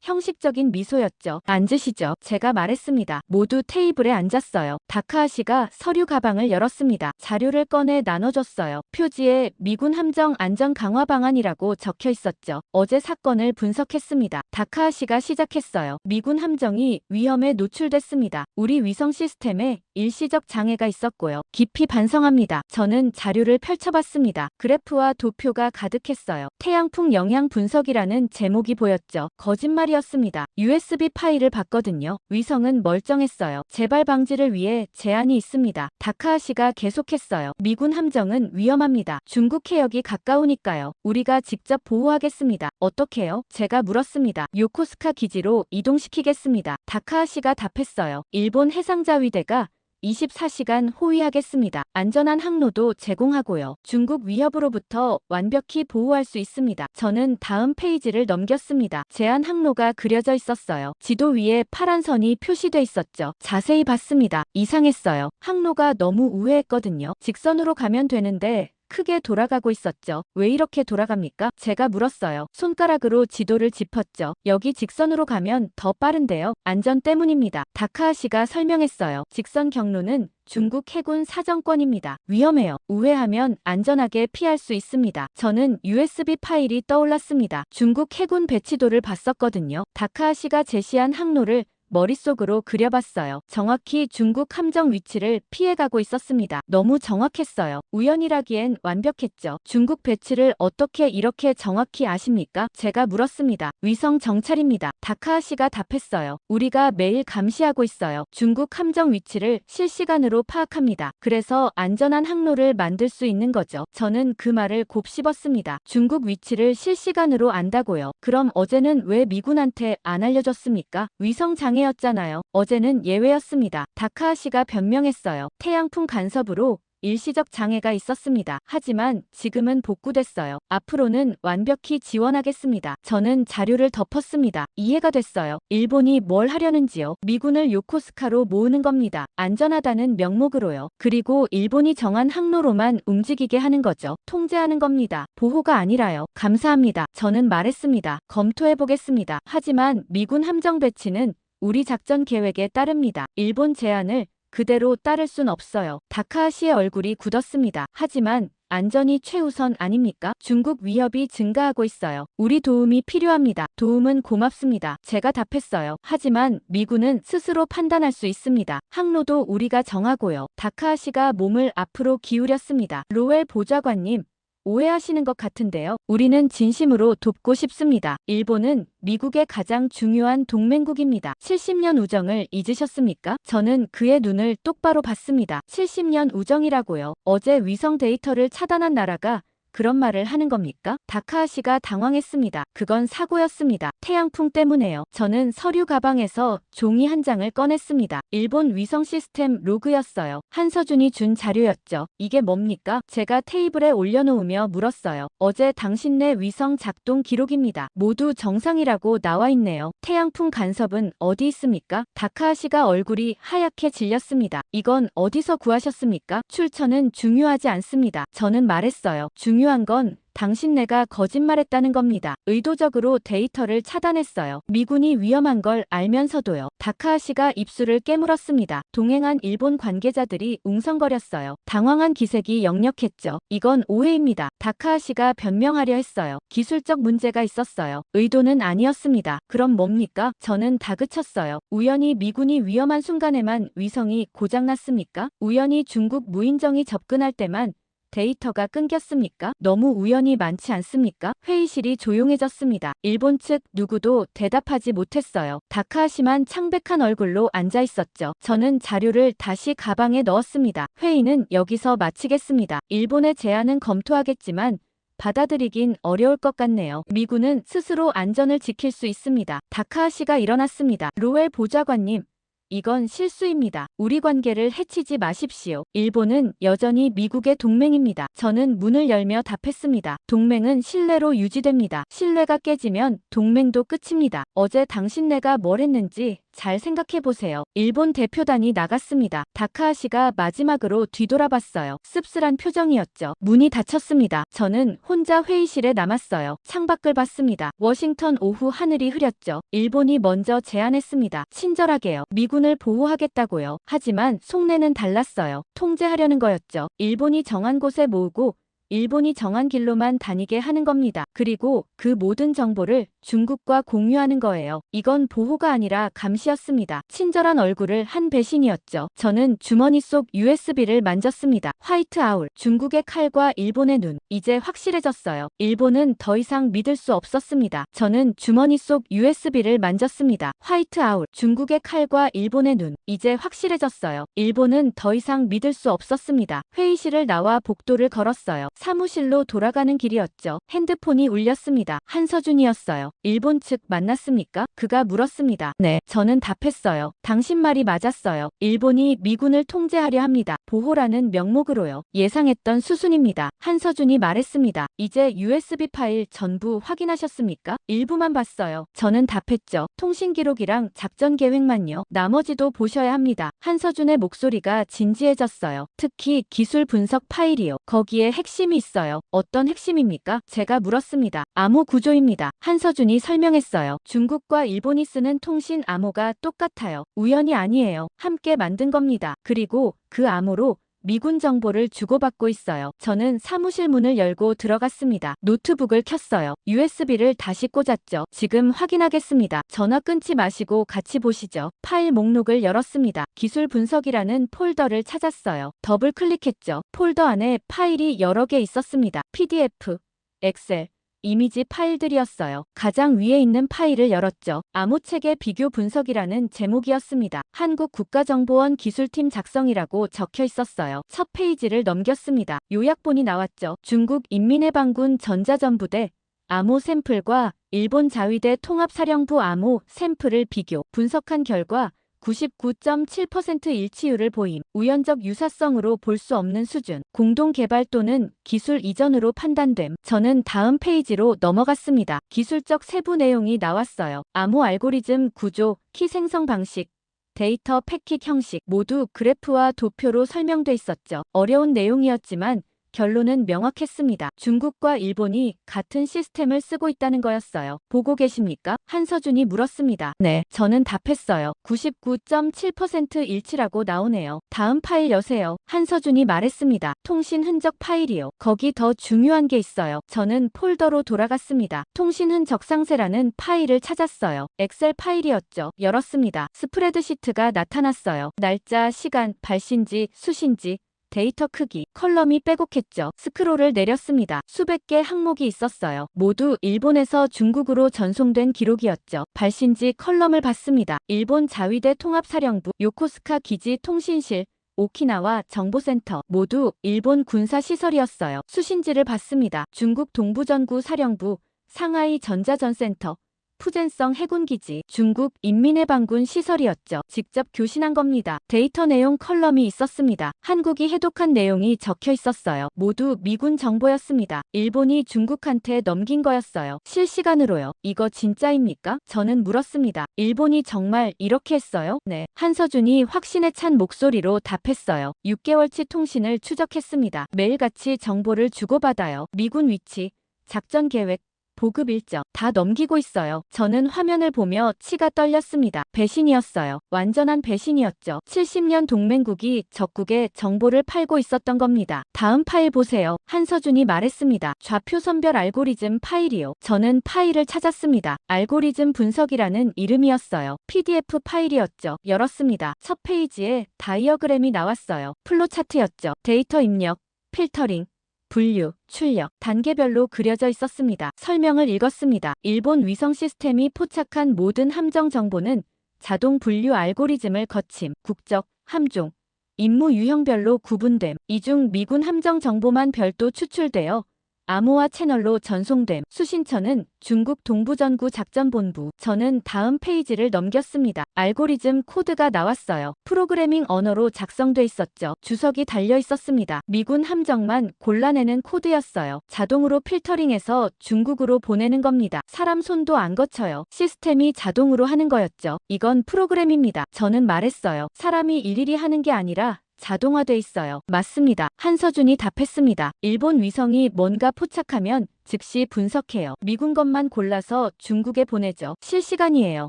형식적인 미소였죠. 앉으시죠. 제가 말했습니다. 모두 테이블에 앉았어요. 다카하시가 서류 가방을 열었습니다. 자료를 꺼내 나눠줬어요. 표지에 미군 함정 안전 강화 방안이라고 적혀 있었죠. 어제 사건을 분석했습니다. 다카하시가 시작했어요. 미군 함정이 위험에 노출됐습니다. 우리 위성 시스템에 일시적 장애가 있었고요. 깊이 반성합니다. 저는 자료를 펼쳐봤습니다. 그래프와 도표가 가득했어요. 태양풍 영향 분석이라는 제목이 보였죠. 거짓말이었습니다. USB 파일을 봤거든요. 위성은 멀쩡했어요. 재발 방지를 위해 제한이 있습니다. 다카하시가 계속했어요. 미군 함정은 위험합니다. 중국 해역이 가까우니까요. 우리가 직접 보호하겠습니다. 어떻게요? 제가 물었습니다. 요코스카 기지로 이동시키겠습니다. 다카하시가 답했어요. 일본 해상자위대가 24시간 호위하겠습니다. 안전한 항로도 제공하고요. 중국 위협으로부터 완벽히 보호할 수 있습니다. 저는 다음 페이지를 넘겼습니다. 제한 항로가 그려져 있었어요. 지도 위에 파란 선이 표시돼 있었죠. 자세히 봤습니다. 이상했어요. 항로가 너무 우회했거든요. 직선으로 가면 되는데 크게 돌아가고 있었죠. 왜 이렇게 돌아갑니까? 제가 물었어요. 손가락으로 지도를 짚었죠. 여기 직선으로 가면 더 빠른데요. 안전 때문입니다. 다카하시가 설명했어요. 직선 경로는 중국 해군 사정권입니다. 위험해요. 우회하면 안전하게 피할 수 있습니다. 저는 USB 파일이 떠올랐습니다. 중국 해군 배치도를 봤었거든요. 다카하시가 제시한 항로를 머릿속으로 그려봤어요. 정확히 중국 함정 위치를 피해가고 있었습니다. 너무 정확했어요. 우연이라기엔 완벽했죠. 중국 배치를 어떻게 이렇게 정확히 아십니까? 제가 물었습니다. 위성 정찰입니다. 다카하시가 답했어요. 우리가 매일 감시하고 있어요. 중국 함정 위치를 실시간으로 파악합니다. 그래서 안전한 항로를 만들 수 있는 거죠. 저는 그 말을 곱씹었습니다. 중국 위치를 실시간으로 안다고요. 그럼 어제는 왜 미군한테 안 알려줬습니까? 위성 장애였잖아요. 어제는 예외였습니다. 다카하시가 변명했어요. 태양풍 간섭으로 일시적 장애가 있었습니다. 하지만 지금은 복구됐어요. 앞으로는 완벽히 지원하겠습니다. 저는 자료를 덮었습니다. 이해가 됐어요. 일본이 뭘 하려는지요. 미군을 요코스카로 모으는 겁니다. 안전하다는 명목으로요. 그리고 일본이 정한 항로로만 움직이게 하는 거죠. 통제하는 겁니다. 보호가 아니라요. 감사합니다. 저는 말했습니다. 검토해보겠습니다. 하지만 미군 함정 배치는 우리 작전 계획에 따릅니다. 일본 제안을 그대로 따를 순 없어요. 다카하시의 얼굴이 굳었습니다. 하지만 안전이 최우선 아닙니까? 중국 위협이 증가하고 있어요. 우리 도움이 필요합니다. 도움은 고맙습니다. 제가 답했어요. 하지만 미군은 스스로 판단할 수 있습니다. 항로도 우리가 정하고요. 다카하시가 몸을 앞으로 기울였습니다. 로웰 보좌관님, 오해하시는 것 같은데요. 우리는 진심으로 돕고 싶습니다. 일본은 미국의 가장 중요한 동맹국입니다. 70년 우정을 잊으셨습니까? 저는 그의 눈을 똑바로 봤습니다. 70년 우정이라고요. 어제 위성 데이터를 차단한 나라가 그런 말을 하는 겁니까? 다카하시가 당황했습니다. 그건 사고였습니다. 태양풍 때문에요. 저는 서류 가방에서 종이 한 장을 꺼냈습니다. 일본 위성 시스템 로그였어요. 한서준이 준 자료였죠. 이게 뭡니까? 제가 테이블에 올려놓으며 물었어요. 어제 당신네 위성 작동 기록입니다. 모두 정상이라고 나와 있네요. 태양풍 간섭은 어디 있습니까? 다카하시가 얼굴이 하얗게 질렸습니다. 이건 어디서 구하셨습니까? 출처는 중요하지 않습니다. 저는 말했어요. 중요한 건 당신네가 거짓말했다는 겁니다. 의도적으로 데이터를 차단했어요. 미군이 위험한 걸 알면서도요. 다카하시가 입술을 깨물었습니다. 동행한 일본 관계자들이 웅성거렸어요. 당황한 기색이 역력했죠. 이건 오해입니다. 다카하시가 변명하려 했어요. 기술적 문제가 있었어요. 의도는 아니었습니다. 그럼 뭡니까? 저는 다그쳤어요. 우연히 미군이 위험한 순간에만 위성이 고장났습니까? 우연히 중국 무인정이 접근할 때만 데이터가 끊겼습니까? 너무 우연이 많지 않습니까? 회의실이 조용해졌습니다. 일본 측 누구도 대답하지 못했어요. 다카하시만 창백한 얼굴로 앉아 있었죠. 저는 자료를 다시 가방에 넣었습니다. 회의는 여기서 마치겠습니다. 일본의 제안은 검토하겠지만 받아들이긴 어려울 것 같네요. 미군은 스스로 안전을 지킬 수 있습니다. 다카하시가 일어났습니다. 로웰 보좌관님, 이건 실수입니다. 우리 관계를 해치지 마십시오. 일본은 여전히 미국의 동맹입니다. 저는 문을 열며 답했습니다. 동맹은 신뢰로 유지됩니다. 신뢰가 깨지면 동맹도 끝입니다. 어제 당신네가 뭘 했는지 잘 생각해보세요. 일본 대표단이 나갔습니다. 다카하시가 마지막으로 뒤돌아봤어요. 씁쓸한 표정이었죠. 문이 닫혔습니다. 저는 혼자 회의실에 남았어요. 창밖을 봤습니다. 워싱턴 오후 하늘이 흐렸죠. 일본이 먼저 제안했습니다. 친절하게요. 미군을 보호하겠다고요. 하지만 속내는 달랐어요. 통제하려는 거였죠. 일본이 정한 곳에 모으고 일본이 정한 길로만 다니게 하는 겁니다. 그리고 그 모든 정보를 중국과 공유하는 거예요. 이건 보호가 아니라 감시였습니다. 친절한 얼굴을 한 배신이었죠. 저는 주머니 속 USB를 만졌습니다. 화이트 아울, 중국의 칼과 일본의 눈. 이제 확실해졌어요. 일본은 더 이상 믿을 수 없었습니다. 저는 주머니 속 USB를 만졌습니다. 화이트 아울, 중국의 칼과 일본의 눈. 이제 확실해졌어요. 일본은 더 이상 믿을 수 없었습니다. 회의실을 나와 복도를 걸었어요. 사무실로 돌아가는 길이었죠. 핸드폰이 울렸습니다. 한서준이었어요. 일본 측 만났습니까? 그가 물었습니다. 네, 저는 답했어요. 당신 말이 맞았어요. 일본이 미군을 통제하려 합니다. 보호라는 명목으로요. 예상했던 수순입니다. 한서준이 말했습니다. 이제 USB 파일 전부 확인하셨습니까? 일부만 봤어요. 저는 답했죠. 통신 기록이랑 작전 계획만요. 나머지도 보셔야 합니다. 한서준의 목소리가 진지해졌어요. 특히 기술 분석 파일이요. 거기에 핵심이 있어요. 어떤 핵심입니까? 제가 물었습니다. 암호 구조입니다. 한서준이 설명했어요. 중국과 일본이 쓰는 통신 암호가 똑같아요. 우연이 아니에요. 함께 만든 겁니다. 그리고 그 암호로 미군 정보를 주고받고 있어요. 저는 사무실 문을 열고 들어갔습니다. 노트북을 켰어요. USB를 다시 꽂았죠. 지금 확인하겠습니다. 전화 끊지 마시고 같이 보시죠. 파일 목록을 열었습니다. 기술 분석이라는 폴더를 찾았어요. 더블 클릭했죠. 폴더 안에 파일이 여러 개 있었습니다. PDF, 엑셀, 이미지 파일들이었어요. 가장 위에 있는 파일을 열었죠. 암호체계 비교 분석이라는 제목이었습니다. 한국국가정보원 기술팀 작성이라고 적혀 있었어요. 첫 페이지를 넘겼습니다. 요약본이 나왔죠. 중국 인민해방군 전자전부대 암호 샘플과 일본 자위대 통합사령부 암호 샘플을 비교, 분석한 결과 99.7% 일치율을 보임. 우연적 유사성으로 볼 수 없는 수준. 공동 개발 또는 기술 이전으로 판단됨. 저는 다음 페이지로 넘어갔습니다. 기술적 세부 내용이 나왔어요. 암호 알고리즘 구조, 키 생성 방식, 데이터 패킷 형식 모두 그래프와 도표로 설명돼 있었죠. 어려운 내용이었지만 결론은 명확했습니다. 중국과 일본이 같은 시스템을 쓰고 있다는 거였어요. 보고 계십니까? 한서준이 물었습니다. 네, 저는 답했어요. 99.7% 일치라고 나오네요. 다음 파일 여세요. 한서준이 말했습니다. 통신 흔적 파일이요. 거기 더 중요한 게 있어요. 저는 폴더로 돌아갔습니다. 통신 흔적 상세라는 파일을 찾았어요. 엑셀 파일이었죠. 열었습니다. 스프레드시트가 나타났어요. 날짜, 시간, 발신지, 수신지, 데이터 크기, 컬럼이 빼곡했죠. 스크롤을 내렸습니다. 수백 개 항목이 있었어요. 모두 일본에서 중국으로 전송된 기록이었죠. 발신지 컬럼을 봤습니다. 일본 자위대 통합사령부, 요코스카 기지 통신실, 오키나와 정보센터 모두 일본 군사시설이었어요. 수신지를 봤습니다. 중국 동부전구 사령부, 상하이 전자전센터, 푸젠성 해군기지, 중국 인민해방군 시설이었죠. 직접 교신한 겁니다. 데이터 내용 컬럼이 있었습니다. 한국이 해독한 내용이 적혀 있었어요. 모두 미군 정보였습니다. 일본이 중국한테 넘긴 거였어요. 실시간으로요. 이거 진짜입니까? 저는 물었습니다. 일본이 정말 이렇게 했어요? 네. 한서준이 확신에 찬 목소리로 답했어요. 6개월치 통신을 추적했습니다. 매일같이 정보를 주고받아요. 미군 위치, 작전 계획, 보급 일정 다 넘기고 있어요. 저는 화면을 보며 치가 떨렸습니다. 배신이었어요. 완전한 배신이었죠. 70년 동맹국이 적국에 정보를 팔고 있었던 겁니다. 다음 파일 보세요. 한서준이 말했습니다. 좌표 선별 알고리즘 파일이요. 저는 파일을 찾았습니다. 알고리즘 분석이라는 이름이었어요. PDF 파일이었죠. 열었습니다. 첫 페이지에 다이어그램이 나왔어요. 플로 차트였죠. 데이터 입력, 필터링, 분류, 출력, 단계별로 그려져 있었습니다. 설명을 읽었습니다. 일본 위성 시스템이 포착한 모든 함정 정보는 자동 분류 알고리즘을 거침, 국적, 함종, 임무 유형별로 구분됨. 이 중 미군 함정 정보만 별도 추출되어 암호화 채널로 전송됨. 수신처는 중국 동부전구 작전본부. 저는 다음 페이지를 넘겼습니다. 알고리즘 코드가 나왔어요. 프로그래밍 언어로 작성돼 있었죠. 주석이 달려 있었습니다. 미군 함정만 골라내는 코드였어요. 자동으로 필터링해서 중국으로 보내는 겁니다. 사람 손도 안 거쳐요. 시스템이 자동으로 하는 거였죠. 이건 프로그램입니다. 저는 말했어요. 사람이 일일이 하는 게 아니라 자동화돼 있어요. 맞습니다. 한서준이 답했습니다. 일본 위성이 뭔가 포착하면 즉시 분석해요. 미군 것만 골라서 중국에 보내죠. 실시간이에요.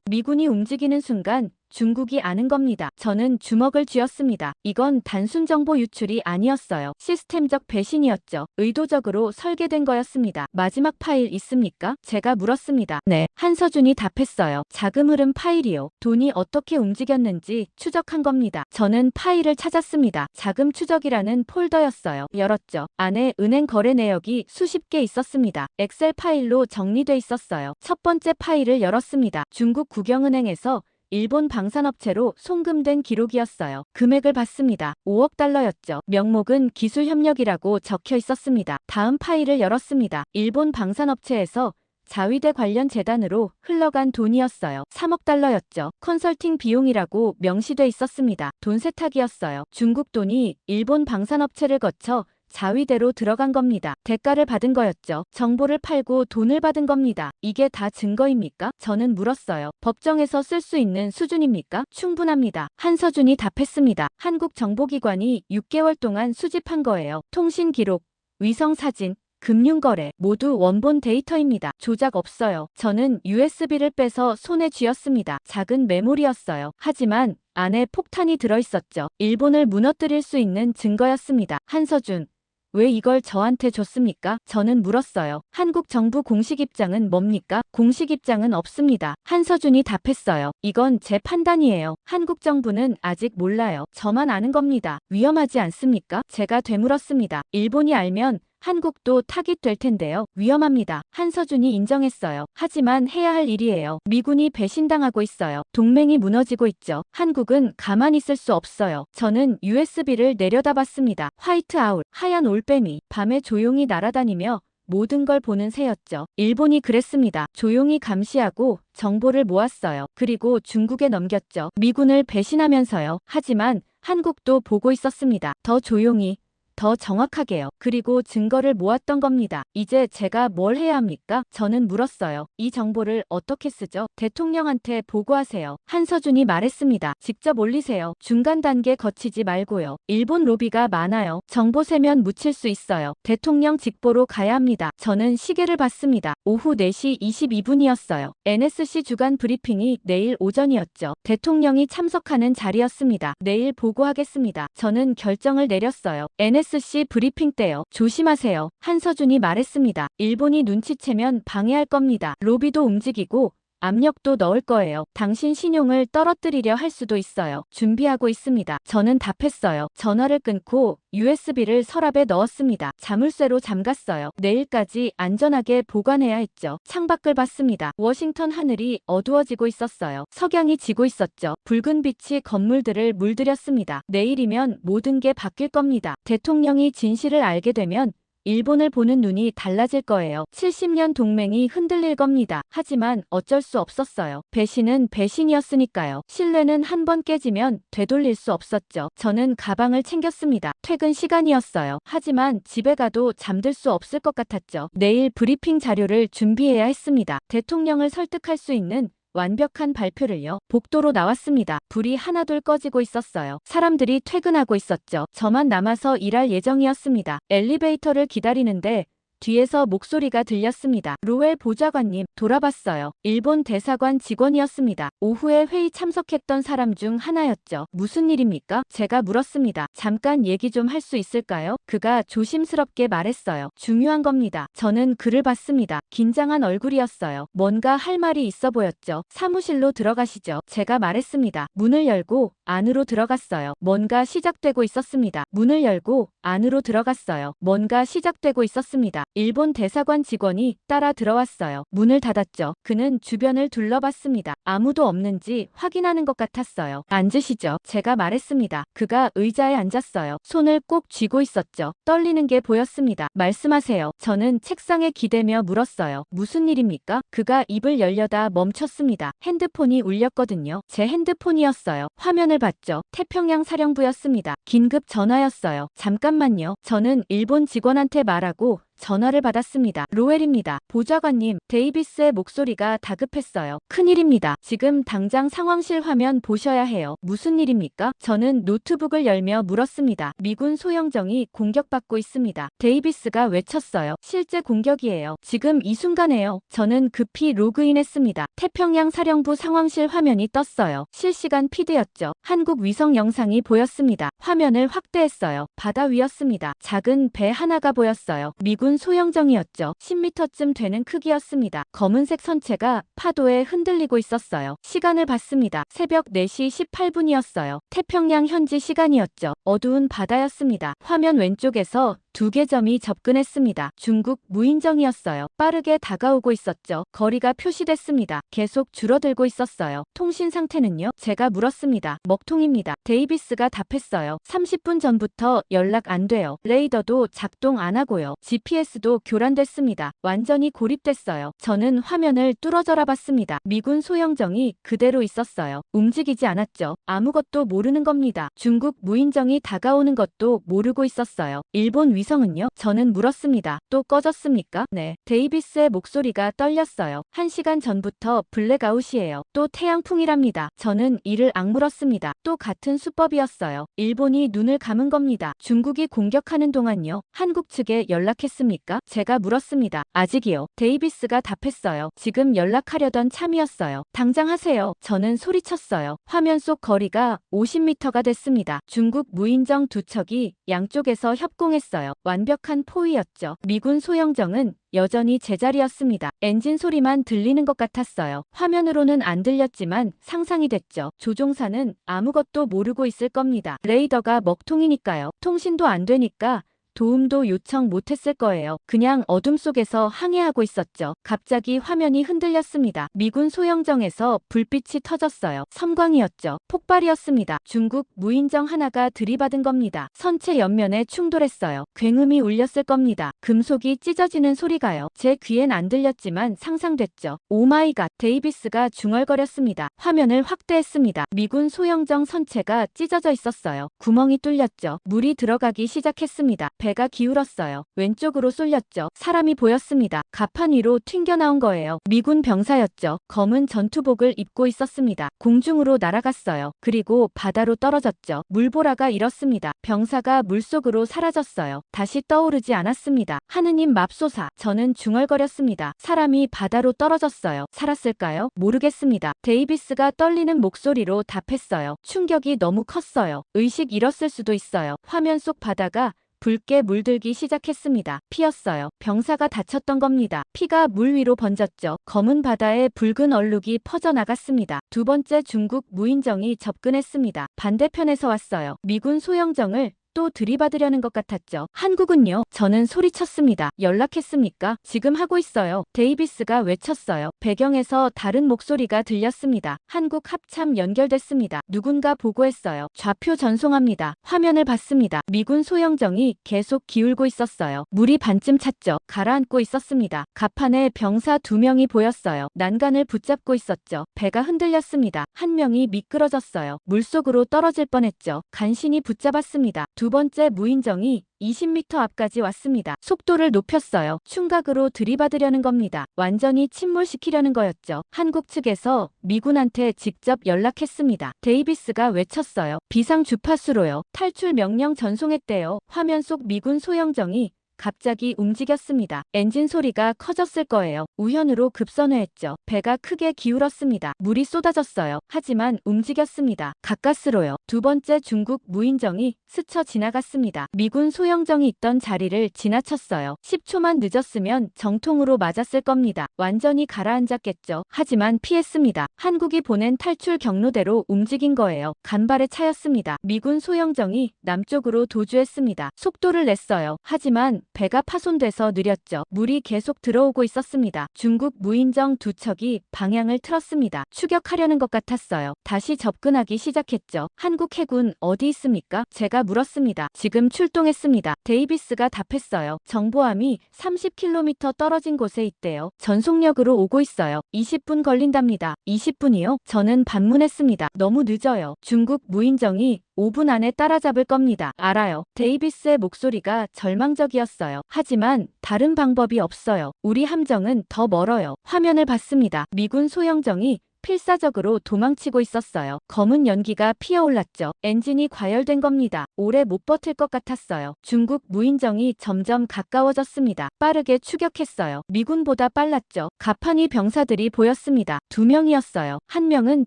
미군이 움직이는 순간 중국이 아는 겁니다. 저는 주먹을 쥐었습니다. 이건 단순 정보 유출이 아니었어요. 시스템적 배신이었죠. 의도적으로 설계된 거였습니다. 마지막 파일 있습니까? 제가 물었습니다. 네. 한서준이 답했어요. 자금 흐름 파일이요. 돈이 어떻게 움직였는지 추적한 겁니다. 저는 파일을 찾았습니다. 자금 추적이라는 폴더였어요. 열었죠. 안에 은행 거래 내역이 수십 개 있었습니다. 엑셀 파일로 정리돼 있었어요. 첫 번째 파일을 열었습니다. 중국 국영은행에서 일본 방산업체로 송금된 기록이었어요. 금액을 봤습니다. 5억 달러였죠. 명목은 기술협력이라고 적혀 있었습니다. 다음 파일을 열었습니다. 일본 방산업체에서 자위대 관련 재단으로 흘러간 돈이었어요. 3억 달러였죠. 컨설팅 비용이라고 명시돼 있었습니다. 돈 세탁이었어요. 중국 돈이 일본 방산업체를 거쳐 자위대로 들어간 겁니다. 대가를 받은 거였죠. 정보를 팔고 돈을 받은 겁니다. 이게 다 증거입니까? 저는 물었어요. 법정에서 쓸 수 있는 수준입니까? 충분합니다. 한서준이 답했습니다. 한국 정보기관이 6개월 동안 수집한 거예요. 통신 기록, 위성 사진, 금융거래 모두 원본 데이터입니다. 조작 없어요. 저는 USB를 빼서 손에 쥐었습니다. 작은 메모리였어요. 하지만 안에 폭탄이 들어있었죠. 일본을 무너뜨릴 수 있는 증거였습니다. 한서준, 왜 이걸 저한테 줬습니까? 저는 물었어요. 한국 정부 공식 입장은 뭡니까? 공식 입장은 없습니다. 한서준이 답했어요. 이건 제 판단이에요. 한국 정부는 아직 몰라요. 저만 아는 겁니다. 위험하지 않습니까? 제가 되물었습니다. 일본이 알면 한국도 타깃될 텐데요. 위험합니다. 한서준이 인정했어요. 하지만 해야 할 일이에요. 미군이 배신당하고 있어요. 동맹이 무너지고 있죠. 한국은 가만히 있을 수 없어요. 저는 USB를 내려다봤습니다. 화이트아울, 하얀 올빼미, 밤에 조용히 날아다니며 모든 걸 보는 새였죠. 일본이 그랬습니다. 조용히 감시하고 정보를 모았어요. 그리고 중국에 넘겼죠. 미군을 배신하면서요. 하지만 한국도 보고 있었습니다. 더 조용히, 더 정확하게요. 그리고 증거를 모았던 겁니다. 이제 제가 뭘 해야 합니까? 저는 물었어요. 이 정보를 어떻게 쓰죠? 대통령한테 보고하세요. 한서준이 말했습니다. 직접 올리세요. 중간 단계 거치지 말고요. 일본 로비가 많아요. 정보 세면 묻힐 수 있어요. 대통령 직보로 가야 합니다. 저는 시계를 봤습니다. 오후 4시 22분이었어요. NSC 주간 브리핑이 내일 오전이었죠. 대통령이 참석하는 자리였습니다. 내일 보고하겠습니다. 저는 결정을 내렸어요. NSC 브리핑 때요. 조심하세요. 한서준이 말했습니다. 일본이 눈치채면 방해할 겁니다. 로비도 움직이고 압력도 넣을 거예요. 당신 신용을 떨어뜨리려 할 수도 있어요. 준비하고 있습니다. 저는 답했어요. 전화를 끊고 USB를 서랍에 넣었습니다. 자물쇠로 잠갔어요. 내일까지 안전하게 보관해야 했죠. 창밖을 봤습니다. 워싱턴 하늘이 어두워지고 있었어요. 석양이 지고 있었죠. 붉은 빛이 건물들을 물들였습니다. 내일이면 모든 게 바뀔 겁니다. 대통령이 진실을 알게 되면 일본을 보는 눈이 달라질 거예요. 70년 동맹이 흔들릴 겁니다. 하지만 어쩔 수 없었어요. 배신은 배신이었으니까요. 신뢰는 한 번 깨지면 되돌릴 수 없었죠. 저는 가방을 챙겼습니다. 퇴근 시간이었어요. 하지만 집에 가도 잠들 수 없을 것 같았죠. 내일 브리핑 자료를 준비해야 했습니다. 대통령을 설득할 수 있는 완벽한 발표를요. 복도로 나왔습니다. 불이 하나둘 꺼지고 있었어요. 사람들이 퇴근하고 있었죠. 저만 남아서 일할 예정이었습니다. 엘리베이터를 기다리는데 뒤에서 목소리가 들렸습니다. 로웰 보좌관님, 돌아봤어요. 일본 대사관 직원이었습니다. 오후에 회의 참석했던 사람 중 하나였죠. 무슨 일입니까? 제가 물었습니다. 잠깐 얘기 좀 할 수 있을까요? 그가 조심스럽게 말했어요. 중요한 겁니다. 저는 그를 봤습니다. 긴장한 얼굴이었어요. 뭔가 할 말이 있어 보였죠. 사무실로 들어가시죠. 제가 말했습니다. 문을 열고 안으로 들어갔어요. 뭔가 시작되고 있었습니다. 문을 열고 안으로 들어갔어요. 뭔가 시작되고 있었습니다. 일본 대사관 직원이 따라 들어왔어요. 문을 닫았죠. 그는 주변을 둘러봤습니다. 아무도 없는지 확인하는 것 같았어요. 앉으시죠. 제가 말했습니다. 그가 의자에 앉았어요. 손을 꼭 쥐고 있었죠. 떨리는 게 보였습니다. 말씀하세요. 저는 책상에 기대며 물었어요. 무슨 일입니까? 그가 입을 열려다 멈췄습니다. 핸드폰이 울렸거든요. 제 핸드폰이었어요. 화면을 봤죠. 태평양 사령부였습니다. 긴급 전화였어요. 잠깐만요. 저는 일본 직원한테 말하고 전화를 받았습니다. 로엘입니다. 보좌관님, 데이비스의 목소리가 다급했어요. 큰일입니다. 지금 당장 상황실 화면 보셔야 해요. 무슨 일입니까? 저는 노트북을 열며 물었습니다. 미군 소형정이 공격받고 있습니다. 데이비스가 외쳤어요. 실제 공격이에요. 지금 이 순간에요. 저는 급히 로그인했습니다. 태평양 사령부 상황실 화면이 떴어요. 실시간 피드였죠. 한국 위성 영상이 보였습니다. 화면을 확대했어요. 바다 위였습니다. 작은 배 하나가 보였어요. 미군 소형정이었죠. 10m쯤 되는 크기였습니다. 검은색 선체가 파도에 흔들리고 있었어요. 시간을 봤습니다. 새벽 4시 18분이었어요. 태평양 현지 시간이었죠. 어두운 바다였습니다. 화면 왼쪽에서 두 개 점이 접근했습니다. 중국 무인정이었어요. 빠르게 다가오고 있었죠. 거리가 표시됐습니다. 계속 줄어들고 있었어요. 통신 상태는요? 제가 물었습니다. 먹통입니다. 데이비스가 답했어요. 30분 전부터 연락 안 돼요. 레이더도 작동 안 하고요. GPS도 교란됐습니다. 완전히 고립됐어요. 저는 화면을 뚫어져라 봤습니다. 미군 소형정이 그대로 있었어요. 움직이지 않았죠. 아무것도 모르는 겁니다. 중국 무인정이 다가오는 것도 모르고 있었어요. 일본 위성은요? 저는 물었습니다. 또 꺼졌습니까? 네. 데이비스의 목소리가 떨렸어요. 1시간 전부터 블랙아웃이에요. 또 태양풍이랍니다. 저는 이를 악물었습니다. 또 같은 수법이었어요. 일본이 눈을 감은 겁니다. 중국이 공격하는 동안요? 한국 측에 연락했습니까? 제가 물었습니다. 아직이요. 데이비스가 답했어요. 지금 연락하려던 참이었어요. 당장 하세요. 저는 소리쳤어요. 화면 속 거리가 50m가 됐습니다. 중국 무인정 두 척이 양쪽에서 협공했어요. 완벽한 포위였죠. 미군 소형정은 여전히 제자리였습니다. 엔진 소리만 들리는 것 같았어요. 화면으로는 안 들렸지만 상상이 됐죠. 조종사는 아무것도 모르고 있을 겁니다. 레이더가 먹통이니까요. 통신도 안 되니까 도움도 요청 못했을 거예요. 그냥 어둠 속에서 항해하고 있었죠. 갑자기 화면이 흔들렸습니다. 미군 소형정에서 불빛이 터졌어요. 섬광이었죠. 폭발이었습니다. 중국 무인정 하나가 들이받은 겁니다. 선체 옆면에 충돌했어요. 굉음이 울렸을 겁니다. 금속이 찢어지는 소리가요. 제 귀엔 안 들렸지만 상상됐죠. 오마이갓, 데이비스가 중얼거렸습니다. 화면을 확대했습니다. 미군 소형정 선체가 찢어져 있었어요. 구멍이 뚫렸죠. 물이 들어가기 시작했습니다. 배가 기울었어요. 왼쪽으로 쏠렸죠. 사람이 보였습니다. 갑판 위로 튕겨나온 거예요. 미군 병사였죠. 검은 전투복을 입고 있었습니다. 공중으로 날아갔어요. 그리고 바다로 떨어졌죠. 물보라가 일었습니다. 병사가 물속으로 사라졌어요. 다시 떠오르지 않았습니다. 하느님 맙소사. 저는 중얼거렸습니다. 사람이 바다로 떨어졌어요. 살았을까요? 모르겠습니다. 데이비스가 떨리는 목소리로 답했어요. 충격이 너무 컸어요. 의식 잃었을 수도 있어요. 화면 속 바다가 붉게 물들기 시작했습니다. 피였어요. 병사가 다쳤던 겁니다. 피가 물 위로 번졌죠. 검은 바다에 붉은 얼룩이 퍼져나갔습니다. 두 번째 중국 무인정이 접근했습니다. 반대편에서 왔어요. 미군 소형정을 또 들이받으려는 것 같았죠. 한국은요? 저는 소리쳤습니다. 연락했습니까? 지금 하고 있어요. 데이비스가 외쳤어요. 배경에서 다른 목소리가 들렸습니다. 한국 합참 연결됐습니다. 누군가 보고했어요. 좌표 전송합니다. 화면을 봤습니다. 미군 소형정이 계속 기울고 있었어요. 물이 반쯤 찼죠. 가라앉고 있었습니다. 갑판에 병사 2명이 보였어요. 난간을 붙잡고 있었죠. 배가 흔들렸습니다. 한 명이 미끄러졌어요. 물속으로 떨어질 뻔했죠. 간신히 붙잡았습니다. 두 번째 무인정이 20m 앞까지 왔습니다. 속도를 높였어요. 충각으로 들이받으려는 겁니다. 완전히 침몰시키려는 거였죠. 한국 측에서 미군한테 직접 연락했습니다. 데이비스가 외쳤어요. 비상 주파수로요. 탈출 명령 전송했대요. 화면 속 미군 소형정이 갑자기 움직였습니다. 엔진 소리가 커졌을 거예요. 우연으로 급선회했죠. 배가 크게 기울었습니다. 물이 쏟아졌어요. 하지만 움직였습니다. 가까스로요. 두 번째 중국 무인정이 스쳐 지나갔습니다. 미군 소형정이 있던 자리를 지나쳤어요. 10초만 늦었으면 정통으로 맞았을 겁니다. 완전히 가라앉았겠죠. 하지만 피했습니다. 한국이 보낸 탈출 경로대로 움직인 거예요. 간발의 차였습니다. 미군 소형정이 남쪽으로 도주했습니다. 속도를 냈어요. 하지만 배가 파손돼서 느렸죠. 물이 계속 들어오고 있었습니다. 중국 무인정 두 척이 방향을 틀었습니다. 추격하려는 것 같았어요. 다시 접근하기 시작했죠. 한국 해군 어디 있습니까? 제가 물었습니다. 지금 출동했습니다. 데이비스가 답했어요. 정보함이 30km 떨어진 곳에 있대요. 전속력으로 오고 있어요. 20분 걸린답니다. 20분이요? 저는 반문했습니다. 너무 늦어요. 중국 무인정이 5분 안에 따라잡을 겁니다. 알아요. 데이비스의 목소리가 절망적이었어요. 하지만 다른 방법이 없어요. 우리 함정은 더 멀어요. 화면을 봤습니다. 미군 소형정이 필사적으로 도망치고 있었어요. 검은 연기가 피어올랐죠. 엔진이 과열된 겁니다. 오래 못 버틸 것 같았어요. 중국 무인정이 점점 가까워졌습니다. 빠르게 추격했어요. 미군보다 빨랐죠. 가판이 병사들이 보였습니다. 2명이었어요. 한 명은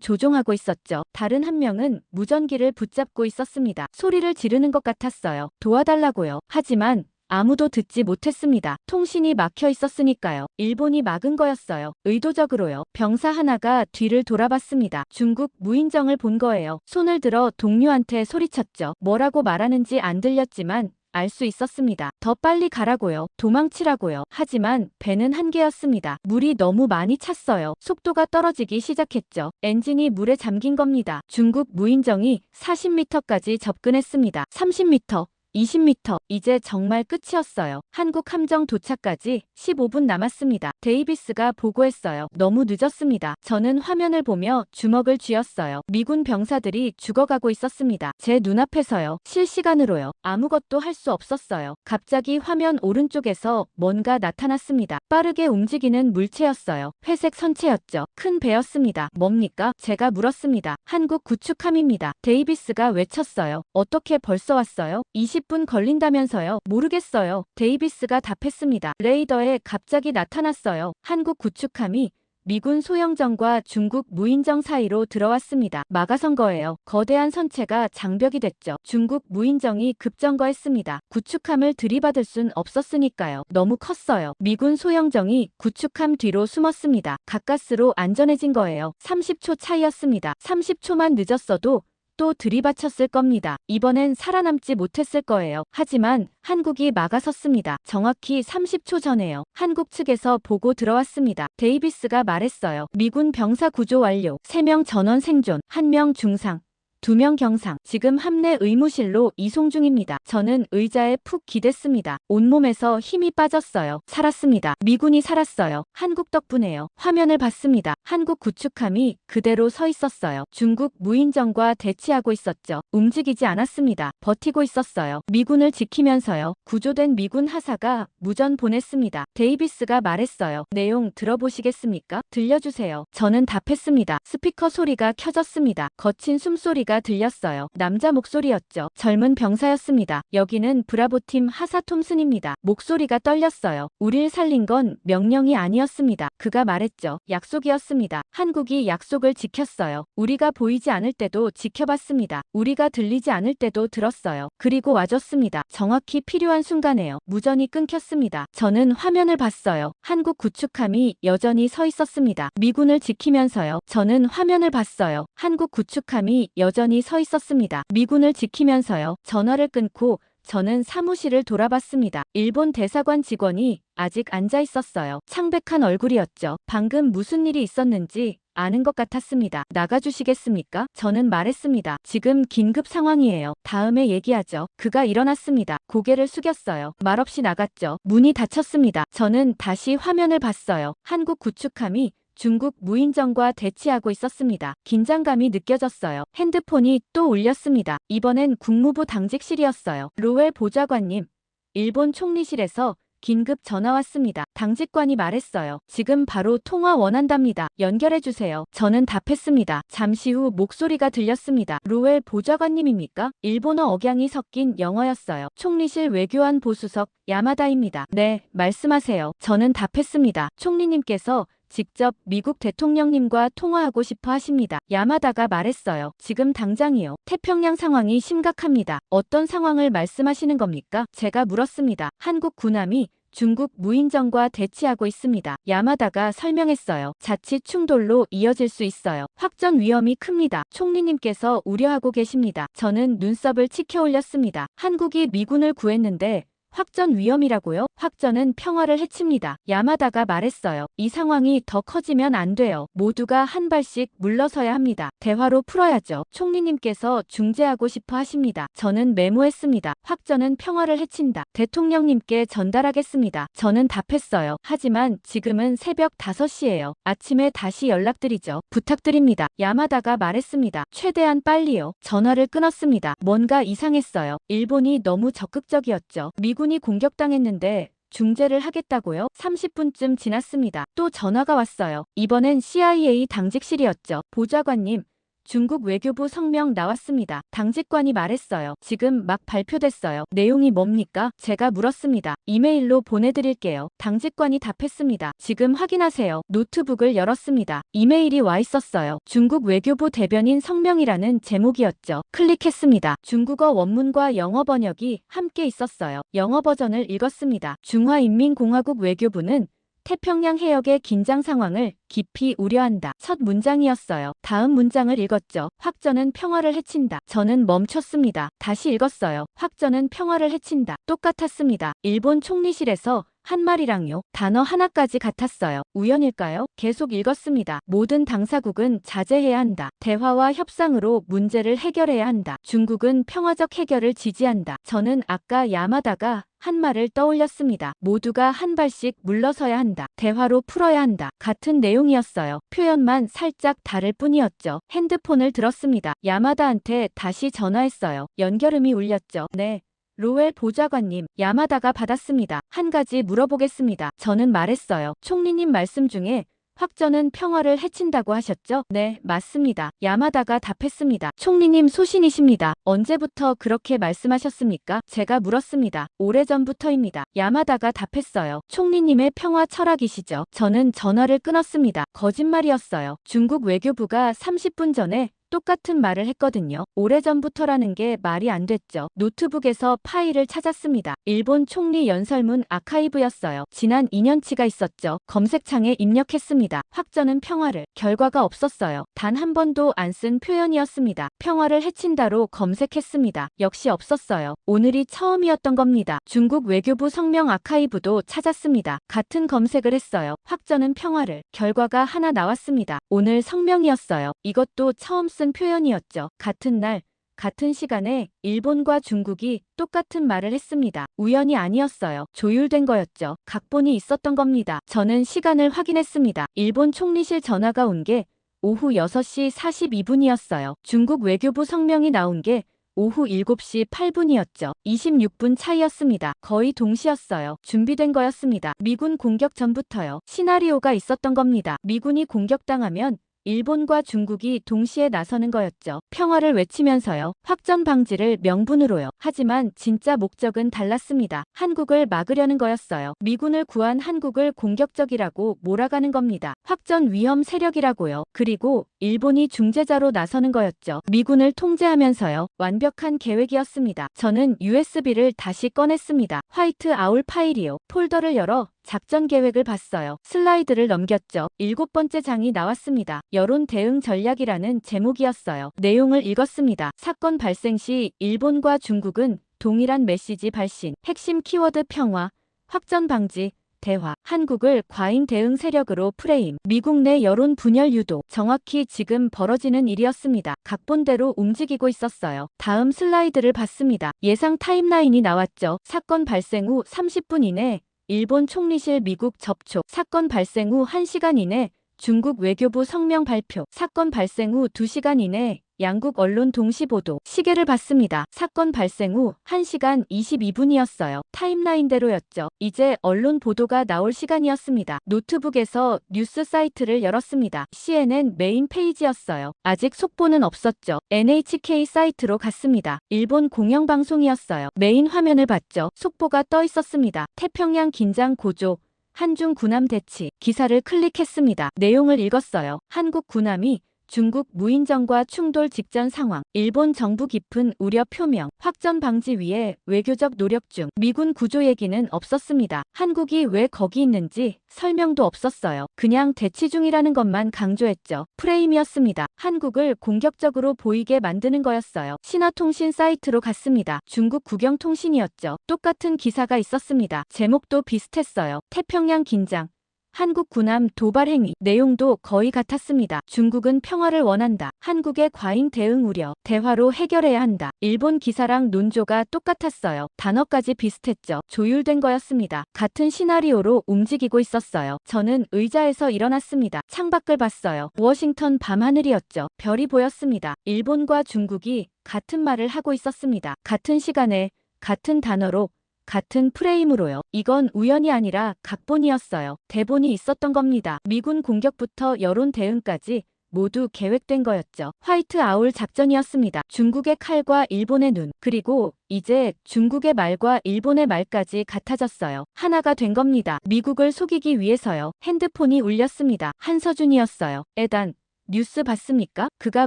조종하고 있었죠. 다른 한 명은 무전기를 붙잡고 있었습니다. 소리를 지르는 것 같았어요. 도와달라고요. 하지만 아무도 듣지 못했습니다. 통신이 막혀 있었으니까요. 일본이 막은 거였어요. 의도적으로요. 병사 하나가 뒤를 돌아봤습니다. 중국 무인정을 본 거예요. 손을 들어 동료한테 소리쳤죠. 뭐라고 말하는지 안 들렸지만 알 수 있었습니다. 더 빨리 가라고요. 도망치라고요. 하지만 배는 한계였습니다. 물이 너무 많이 찼어요. 속도가 떨어지기 시작했죠. 엔진이 물에 잠긴 겁니다. 중국 무인정이 40m까지 접근했습니다. 30m. 20m. 이제 정말 끝이었어요. 한국 함정 도착까지 15분 남았습니다. 데이비스가 보고했어요. 너무 늦었습니다. 저는 화면을 보며 주먹을 쥐었어요. 미군 병사들이 죽어가고 있었습니다. 제 눈앞에서요. 실시간으로요. 아무것도 할 수 없었어요. 갑자기 화면 오른쪽에서 뭔가 나타났습니다. 빠르게 움직이는 물체였어요. 회색 선체였죠. 큰 배였습니다. 뭡니까? 제가 물었습니다. 한국 구축함입니다. 데이비스가 외쳤어요. 어떻게 벌써 왔어요? 20분 걸린다면서요. 모르겠어요. 데이비스가 답했습니다. 레이더에 갑자기 나타났어요. 한국 구축함이 미군 소형정과 중국 무인정 사이로 들어왔습니다. 막아선 거예요. 거대한 선체가 장벽이 됐죠. 중국 무인정이 급정거했습니다. 구축함을 들이받을 순 없었으니까요. 너무 컸어요. 미군 소형정이 구축함 뒤로 숨었습니다. 가까스로 안전해진 거예요. 30초 차이였습니다. 30초만 늦었어도 또 들이받쳤을 겁니다. 이번엔 살아남지 못했을 거예요. 하지만 한국이 막아섰습니다. 정확히 30초 전에요. 한국 측에서 보고 들어왔습니다. 데이비스가 말했어요. 미군 병사 구조 완료. 3명 전원 생존, 1명 중상. 2명 경상. 지금 함내 의무실로 이송 중입니다. 저는 의자에 푹 기댔습니다. 온몸에서 힘이 빠졌어요. 살았습니다. 미군이 살았어요. 한국 덕분에요. 화면을 봤습니다. 한국 구축함이 그대로 서 있었어요. 중국 무인정과 대치하고 있었죠. 움직이지 않았습니다. 버티고 있었어요. 미군을 지키면서요. 구조된 미군 하사가 무전 보냈습니다. 데이비스가 말했어요. 내용 들어보시겠습니까? 들려주세요. 저는 답했습니다. 스피커 소리가 켜졌습니다. 거친 숨소리가 들렸어요. 남자 목소리였죠. 젊은 병사였습니다. 여기는 브라보팀 하사 톰슨입니다. 목소리가 떨렸어요. 우릴 살린 건 명령이 아니었습니다. 그가 말했죠. 약속이었습니다. 한국이 약속을 지켰어요. 우리가 보이지 않을 때도 지켜봤습니다. 우리가 들리지 않을 때도 들었어요. 그리고 와줬습니다. 정확히 필요한 순간에요. 무전이 끊겼습니다. 저는 화면을 봤어요. 한국 구축함이 여전히 서 있었습니다. 미군을 지키면서요. 저는 화면을 봤어요. 한국 구축함이 여전히 서 있었습니다. 미군을 지키면서요. 전화를 끊고 저는 사무실을 돌아봤습니다. 일본 대사관 직원이 아직 앉아 있었어요. 창백한 얼굴이었죠. 방금 무슨 일이 있었는지 아는 것 같았습니다. 나가주시겠습니까? 저는 말했습니다. 지금 긴급 상황이에요. 다음에 얘기하죠. 그가 일어났습니다. 고개를 숙였어요. 말없이 나갔죠. 문이 닫혔습니다. 저는 다시 화면을 봤어요. 한국 구축함이 중국 무인정과 대치하고 있었습니다. 긴장감이 느껴졌어요. 핸드폰이 또 울렸습니다. 이번엔 국무부 당직실이었어요. 로웰 보좌관님, 일본 총리실에서 긴급 전화 왔습니다. 당직관이 말했어요. 지금 바로 통화 원한답니다. 연결해주세요. 저는 답했습니다. 잠시 후 목소리가 들렸습니다. 로웰 보좌관님입니까? 일본어 억양이 섞인 영어였어요. 총리실 외교안 보수석 야마다입니다. 네, 말씀하세요. 저는 답했습니다. 총리님께서 직접 미국 대통령님과 통화하고 싶어 하십니다. 야마다가 말했어요. 지금 당장이요. 태평양 상황이 심각합니다. 어떤 상황을 말씀하시는 겁니까? 제가 물었습니다. 한국 군함이 중국 무인정과 대치하고 있습니다. 야마다가 설명했어요. 자칫 충돌로 이어질 수 있어요. 확전 위험이 큽니다. 총리님께서 우려하고 계십니다. 저는 눈썹을 치켜 올렸습니다. 한국이 미군을 구했는데 확전 위험이라고요? 확전은 평화를 해칩니다. 야마다가 말했어요. 이 상황이 더 커지면 안 돼요. 모두가 한 발씩 물러서야 합니다. 대화로 풀어야죠. 총리님께서 중재하고 싶어 하십니다. 저는 메모했습니다. 확전은 평화를 해친다. 대통령님께 전달하겠습니다. 저는 답했어요. 하지만 지금은 새벽 5시예요. 아침에 다시 연락드리죠. 부탁드립니다. 야마다가 말했습니다. 최대한 빨리요. 전화를 끊었습니다. 뭔가 이상했어요. 일본이 너무 적극적이었죠. 미군이 공격당했는데 중재를 하겠다고요? 30분쯤 지났습니다. 또 전화가 왔어요. 이번엔 CIA 당직실이었죠. 보좌관님, 중국 외교부 성명 나왔습니다. 당직관이 말했어요. 지금 막 발표됐어요. 내용이 뭡니까? 제가 물었습니다. 이메일로 보내드릴게요. 당직관이 답했습니다. 지금 확인하세요. 노트북을 열었습니다. 이메일이 와 있었어요. 중국 외교부 대변인 성명이라는 제목이었죠. 클릭했습니다. 중국어 원문과 영어 번역이 함께 있었어요. 영어 버전을 읽었습니다. 중화인민공화국 외교부는 태평양 해역의 긴장 상황을 깊이 우려한다. 첫 문장이었어요. 다음 문장을 읽었죠. 확전은 평화를 해친다. 저는 멈췄습니다. 다시 읽었어요. 확전은 평화를 해친다. 똑같았습니다. 일본 총리실에서 한 말이랑요. 단어 하나까지 같았어요. 우연일까요? 계속 읽었습니다. 모든 당사국은 자제해야 한다. 대화와 협상으로 문제를 해결해야 한다. 중국은 평화적 해결을 지지한다. 저는 아까 야마다가 한 말을 떠올렸습니다. 모두가 한 발씩 물러서야 한다. 대화로 풀어야 한다. 같은 내용이었어요. 표현만 살짝 다를 뿐이었죠. 핸드폰을 들었습니다. 야마다한테 다시 전화했어요. 연결음이 울렸죠. 네. 로웰 보좌관님, 야마다가 받았습니다. 한 가지 물어보겠습니다. 저는 말했어요. 총리님 말씀 중에 확전은 평화를 해친다고 하셨죠? 네, 맞습니다. 야마다가 답했습니다. 총리님 소신이십니다. 언제부터 그렇게 말씀하셨습니까? 제가 물었습니다. 오래전부터입니다. 야마다가 답했어요. 총리님의 평화 철학이시죠? 저는 전화를 끊었습니다. 거짓말이었어요. 중국 외교부가 30분 전에 똑같은 말을 했거든요. 오래전부터라는 게 말이 안 됐죠. 노트북에서 파일을 찾았습니다. 일본 총리 연설문 아카이브였어요. 지난 2년치가 있었죠. 검색창에 입력했습니다. 확전은 평화를. 결과가 없었어요. 단 한 번도 안 쓴 표현이었습니다. 평화를 해친다로 검색했습니다. 역시 없었어요. 오늘이 처음이었던 겁니다. 중국 외교부 성명 아카이브도 찾았습니다. 같은 검색을 했어요. 확전은 평화를. 결과가 하나 나왔습니다. 오늘 성명이었어요. 이것도 처음 쓴 표현이었죠. 같은 날, 같은 시간에 일본과 중국이 똑같은 말을 했습니다. 우연이 아니었어요. 조율된 거였죠. 각본이 있었던 겁니다. 저는 시간을 확인했습니다. 일본 총리실 전화가 온 게 오후 6시 42분이었어요. 중국 외교부 성명이 나온 게 오후 7시 8분이었죠. 26분 차이였습니다. 거의 동시였어요. 준비된 거였습니다. 미군 공격 전부터요. 시나리오가 있었던 겁니다. 미군이 공격당하면 일본과 중국이 동시에 나서는 거였죠. 평화를 외치면서요. 확전 방지를 명분으로요. 하지만 진짜 목적은 달랐습니다. 한국을 막으려는 거였어요. 미군을 구한 한국을 공격적이라고 몰아가는 겁니다. 확전 위험 세력이라고요. 그리고 일본이 중재자로 나서는 거였죠. 미군을 통제하면서요. 완벽한 계획이었습니다. 저는 USB를 다시 꺼냈습니다. 화이트 아울 파일이요. 폴더를 열어 작전 계획을 봤어요. 슬라이드를 넘겼죠. 7번째 장이 나왔습니다. 여론 대응 전략이라는 제목이었어요. 내용을 읽었습니다. 사건 발생 시 일본과 중국은 동일한 메시지 발신, 핵심 키워드 평화, 확전 방지, 대화, 한국을 과잉 대응 세력으로 프레임, 미국 내 여론 분열 유도, 정확히 지금 벌어지는 일이었습니다. 각본대로 움직이고 있었어요. 다음 슬라이드를 봤습니다. 예상 타임라인이 나왔죠. 사건 발생 후 30분 이내 일본 총리실 미국 접촉, 사건 발생 후 1시간 이내 중국 외교부 성명 발표, 사건 발생 후 2시간 이내 양국 언론 동시 보도, 시계를 봤습니다. 사건 발생 후 1시간 22분이었어요. 타임라인대로였죠. 이제 언론 보도가 나올 시간이었습니다. 노트북에서 뉴스 사이트를 열었습니다. CNN 메인 페이지였어요. 아직 속보는 없었죠. NHK 사이트로 갔습니다. 일본 공영방송이었어요. 메인 화면을 봤죠. 속보가 떠 있었습니다. 태평양 긴장 고조, 한중 군함 대치. 기사를 클릭했습니다. 내용을 읽었어요. 한국 군함이 중국 무인정과 충돌 직전 상황. 일본 정부 깊은 우려 표명. 확전 방지 위해 외교적 노력 중. 미군 구조 얘기는 없었습니다. 한국이 왜 거기 있는지 설명도 없었어요. 그냥 대치 중이라는 것만 강조했죠. 프레임이었습니다. 한국을 공격적으로 보이게 만드는 거였어요. 신화통신 사이트로 갔습니다. 중국 국영통신이었죠. 똑같은 기사가 있었습니다. 제목도 비슷했어요. 태평양 긴장. 한국 군함 도발 행위. 내용도 거의 같았습니다. 중국은 평화를 원한다. 한국의 과잉 대응 우려. 대화로 해결해야 한다. 일본 기사랑 논조가 똑같았어요. 단어까지 비슷했죠. 조율된 거였습니다. 같은 시나리오로 움직이고 있었어요. 저는 의자에서 일어났습니다. 창밖을 봤어요. 워싱턴 밤하늘이었죠. 별이 보였습니다. 일본과 중국이 같은 말을 하고 있었습니다. 같은 시간에, 같은 단어로, 같은 프레임으로요. 이건 우연이 아니라 각본이었어요. 대본이 있었던 겁니다. 미군 공격부터 여론 대응까지 모두 계획된 거였죠. 화이트 아울 작전이었습니다. 중국의 칼과 일본의 눈. 그리고 이제 중국의 말과 일본의 말까지 같아졌어요. 하나가 된 겁니다. 미국을 속이기 위해서요. 핸드폰이 울렸습니다. 한서준이었어요. 에단. 뉴스 봤습니까? 그가